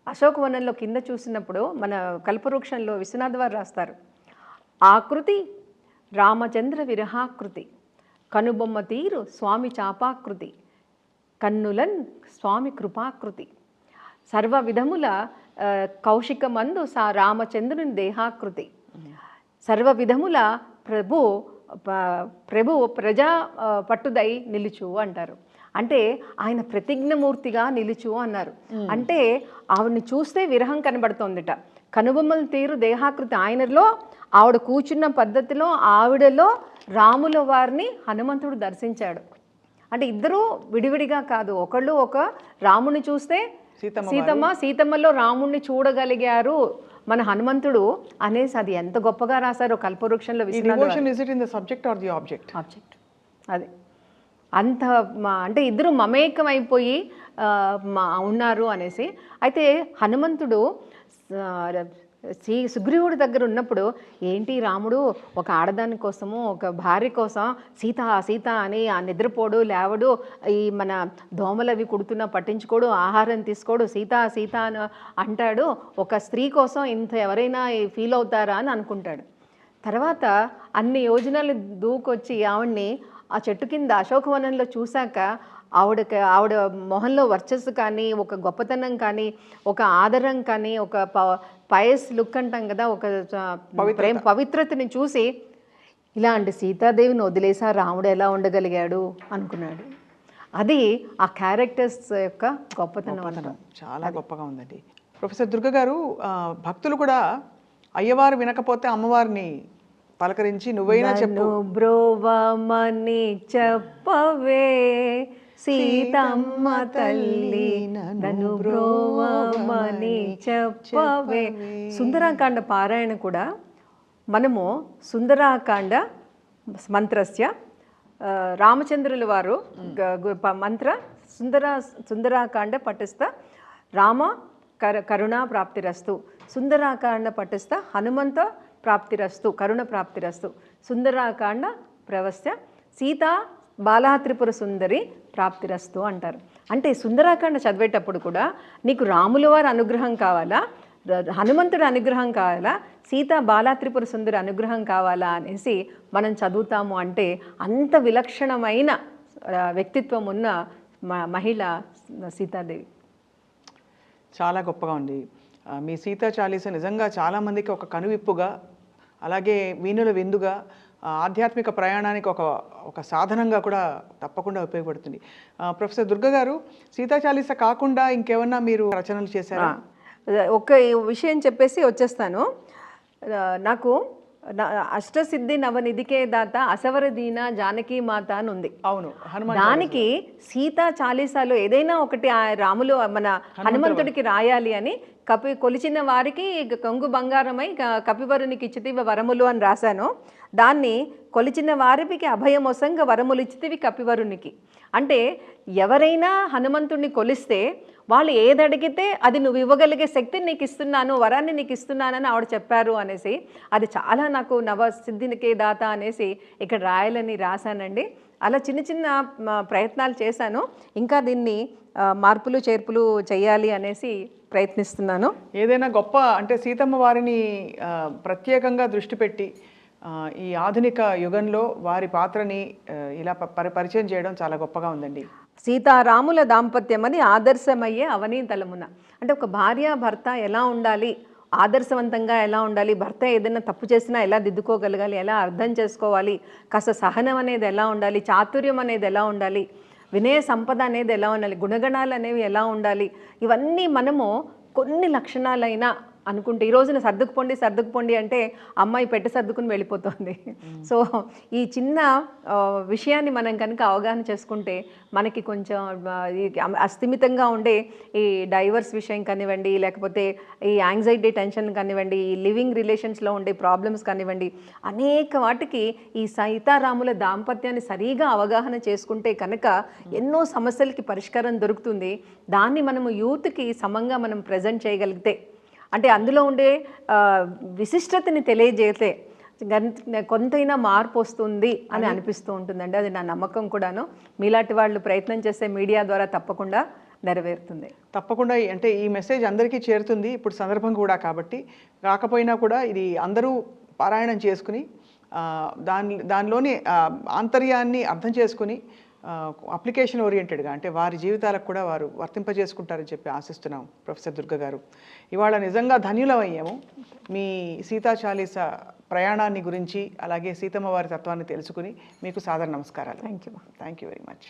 అశోకవనంలో కింద చూసినప్పుడు మన కల్పవృక్షంలో విశ్వనాథ వారు రాస్తారు, ఆకృతి రామచంద్ర విరహాకృతి, కనుబొమ్మ తీరు స్వామి చాపాకృతి, కన్నులన్ స్వామి కృపాకృతి, సర్వ విధముల కౌశికమందు రామచంద్రుని దేహాకృతి, సర్వ విధముల ప్రభు ప్రజా పట్టుదై నిలుచు అంటారు. అంటే ఆయన ప్రతిజ్ఞమూర్తిగా నిలుచు అన్నారు. అంటే ఆవిడని చూస్తే విరహం కనబడుతోందిట. కనుబొమ్మల తీరు దేహాకృతి, ఆయనలో ఆవిడ కూర్చున్న పద్ధతిలో ఆవిడలో రాముల వారిని హనుమంతుడు దర్శించాడు. అంటే ఇద్దరూ విడివిడిగా కాదు, ఒకళ్ళు ఒక రాముని చూస్తే సీతమ్మలో రాముణ్ణి చూడగలిగారు మన హనుమంతుడు అనేసి అది ఎంత గొప్పగా రాశారో కల్పవృక్షంలో. ఆబ్జెక్ట్ అది అంత అంటే ఇద్దరు మమేకం అయిపోయి ఉన్నారు అనేసి. అయితే హనుమంతుడు సుగ్రీవుడి దగ్గర ఉన్నప్పుడు ఏంటి రాముడు ఒక ఆడదాని కోసము ఒక భార్య కోసం సీత సీత అని ఆ నిద్రపోడు లేవడు, ఈ మన దోమలవి కుడుతున్నా పట్టించుకోడు, ఆహారం తీసుకోడు, సీత సీత అని అంటాడు, ఒక స్త్రీ కోసం ఇంత ఎవరైనా ఫీల్ అవుతారా అని అనుకుంటాడు. తర్వాత అన్ని యోజనాలు దూకొచ్చి ఆవిడ్ని ఆ చెట్టు కింద అశోకవనంలో చూశాక ఆవిడ మొహంలో వర్చస్సు కానీ, ఒక గొప్పతనం కానీ, ఒక ఆదరం కానీ, ఒక పయస్ లుక్ అంటాం కదా, ఒక పవిత్రతని చూసి ఇలాంటి సీతాదేవిని వదిలేసా రాముడు ఎలా ఉండగలిగాడు అనుకున్నాడు. అది ఆ క్యారెక్టర్స్ యొక్క గొప్పతనం. చాలా గొప్పగా ఉందండి. ప్రొఫెసర్ దుర్గ గారు, భక్తులు కూడా అయ్యవారు వినకపోతే అమ్మవారిని పలకరించి నువ్వైనా చెప్పు, బ్రోవమని చెప్పవే సీతమ్మ తల్లి నన్ను బ్రోవమని చెప్పవే. సుందరాకాండ పారాయణ కూడా మనము సుందరాకాండ మంత్రస్య రామచంద్రుల వారు మంత్ర సుందరాకాండ పఠిస్త రామ కరుణా ప్రాప్తిరస్తు, సుందరాకాండ పఠిస్త హనుమంత ప్రాప్తిరస్తు కరుణ ప్రాప్తిరస్తు, సుందరాకాండ ప్రవస్య సీతా బాలా త్రిపుర సుందరి ప్రాప్తిరస్తు అంటారు. అంటే సుందరాకాండ చదివేటప్పుడు కూడా నీకు రాముల వారి అనుగ్రహం కావాలా, హనుమంతుడి అనుగ్రహం కావాలా, సీతా బాలా త్రిపుర సుందరి అనుగ్రహం కావాలా అనేసి మనం చదువుతాము. అంటే అంత విలక్షణమైన వ్యక్తిత్వం ఉన్న మహిళ సీతాదేవి. చాలా గొప్పగా ఉంది మీ సీతా చాలీస. నిజంగా చాలామందికి ఒక కనువిప్పుగా, అలాగే వీణుల విందుగా, ఆధ్యాత్మిక ప్రయాణానికి ఒక సాధనంగా కూడా తప్పకుండా ఉపయోగపడుతుంది. ప్రొఫెసర్ దుర్గ గారు, సీతా చాలీస కాకుండా ఇంకేమన్నా మీరు రచనలు చేశారా? ఒక విషయం చెప్పేసి వచ్చేస్తాను. నాకు అష్టసిద్ధి నవనిధికే దాత అసవర దీన జానకీ మాత అని ఉంది. అవును, దానికి సీతా చాలీసాలో ఏదైనా ఒకటి రాములు మన హనుమంతుడికి రాయాలి అని కొలిచిన వారికి కొంగు బంగారమై కపివరునికి ఇచ్చితివి వరములు అని రాశాను. దాన్ని కొలిచిన వారికి అభయమొసంగ వరములు ఇచ్చితివి కపివరునికి. అంటే ఎవరైనా హనుమంతుడిని కొలిస్తే వాళ్ళు ఏదడిగితే అది నువ్వు ఇవ్వగలిగే శక్తిని నీకు ఇస్తున్నాను, వరాన్ని నీకు ఇస్తున్నానని ఆవిడ చెప్పారు అనేసి, అది చాలా నాకు నవసిద్ధినికే దాత అనేసి ఇక్కడ రాయాలని రాశానండి. అలా చిన్న చిన్న ప్రయత్నాలు చేశాను. ఇంకా దీన్ని మార్పులు చేర్పులు చేయాలి అనేసి ప్రయత్నిస్తున్నాను. ఏదైనా గొప్ప అంటే సీతమ్మ వారిని ప్రత్యేకంగా దృష్టి పెట్టి ఈ ఆధునిక యుగంలో వారి పాత్రని ఇలా పరిచయం చేయడం చాలా గొప్పగా ఉందండి. సీతారాముల దాంపత్యం అని ఆదర్శమయ్యే అవనీతలమున. అంటే ఒక భార్య భర్త ఎలా ఉండాలి, ఆదర్శవంతంగా ఎలా ఉండాలి, భర్త ఏదైనా తప్పు చేసినా ఎలా దిద్దుకోగలగాలి, ఎలా అర్థం చేసుకోవాలి, కాస్త సహనం అనేది ఎలా ఉండాలి, చాతుర్యం అనేది ఎలా ఉండాలి, వినయ సంపద అనేది ఎలా ఉండాలి, గుణగణాలు అనేవి ఎలా ఉండాలి, ఇవన్నీ మనము కొన్ని లక్షణాలైనా అనుకుంటే ఈ రోజున సర్దుకుపోండి అంటే అమ్మాయి పెట్టె సర్దుకుని వెళ్ళిపోతుంది. సో ఈ చిన్న విషయాన్ని మనం కనుక అవగాహన చేసుకుంటే మనకి కొంచెం అస్థిమితంగా ఉండే ఈ డైవర్స్ విషయం కానివ్వండి, లేకపోతే ఈ యాంగ్జైటీ టెన్షన్ కానివ్వండి, ఈ లివింగ్ రిలేషన్స్లో ఉండే ప్రాబ్లమ్స్ కానివ్వండి, అనేక వాటికి ఈ సీతారాముల దాంపత్యాన్ని సరిగా అవగాహన చేసుకుంటే కనుక ఎన్నో సమస్యలకి పరిష్కారం దొరుకుతుంది. దాన్ని మనము యూత్కి సమంగా మనం ప్రజెంట్ చేయగలిగితే, అంటే అందులో ఉండే విశిష్టతని తెలియజేస్తే కొంతైనా మార్పు వస్తుంది అని అనిపిస్తూ ఉంటుందండి. అది నా నమ్మకం కూడాను. మీలాంటి వాళ్ళు ప్రయత్నం చేస్తే మీడియా ద్వారా తప్పకుండా నెరవేరుతుంది. తప్పకుండా అంటే ఈ మెసేజ్ అందరికీ చేరుతుంది. ఇప్పుడు సందర్భం కూడా కాబట్టి, కాకపోయినా కూడా ఇది అందరూ పారాయణం చేసుకుని దానిలోని ఆంతర్యాన్ని అర్థం చేసుకుని అప్లికేషన్ ఓరియంటెడ్గా అంటే వారి జీవితాలకు కూడా వారు వర్తింపజేసుకుంటారని చెప్పి ఆశిస్తున్నాం. ప్రొఫెసర్ దుర్గ గారు, ఇవాళ నిజంగా ధన్యులమయ్యాము. మీ సీతా చాలీస ప్రయాణాన్ని గురించి, అలాగే సీతమ్మ వారి తత్వాన్ని తెలుసుకుని మీకు సాదర నమస్కారాలు. Thank you very much.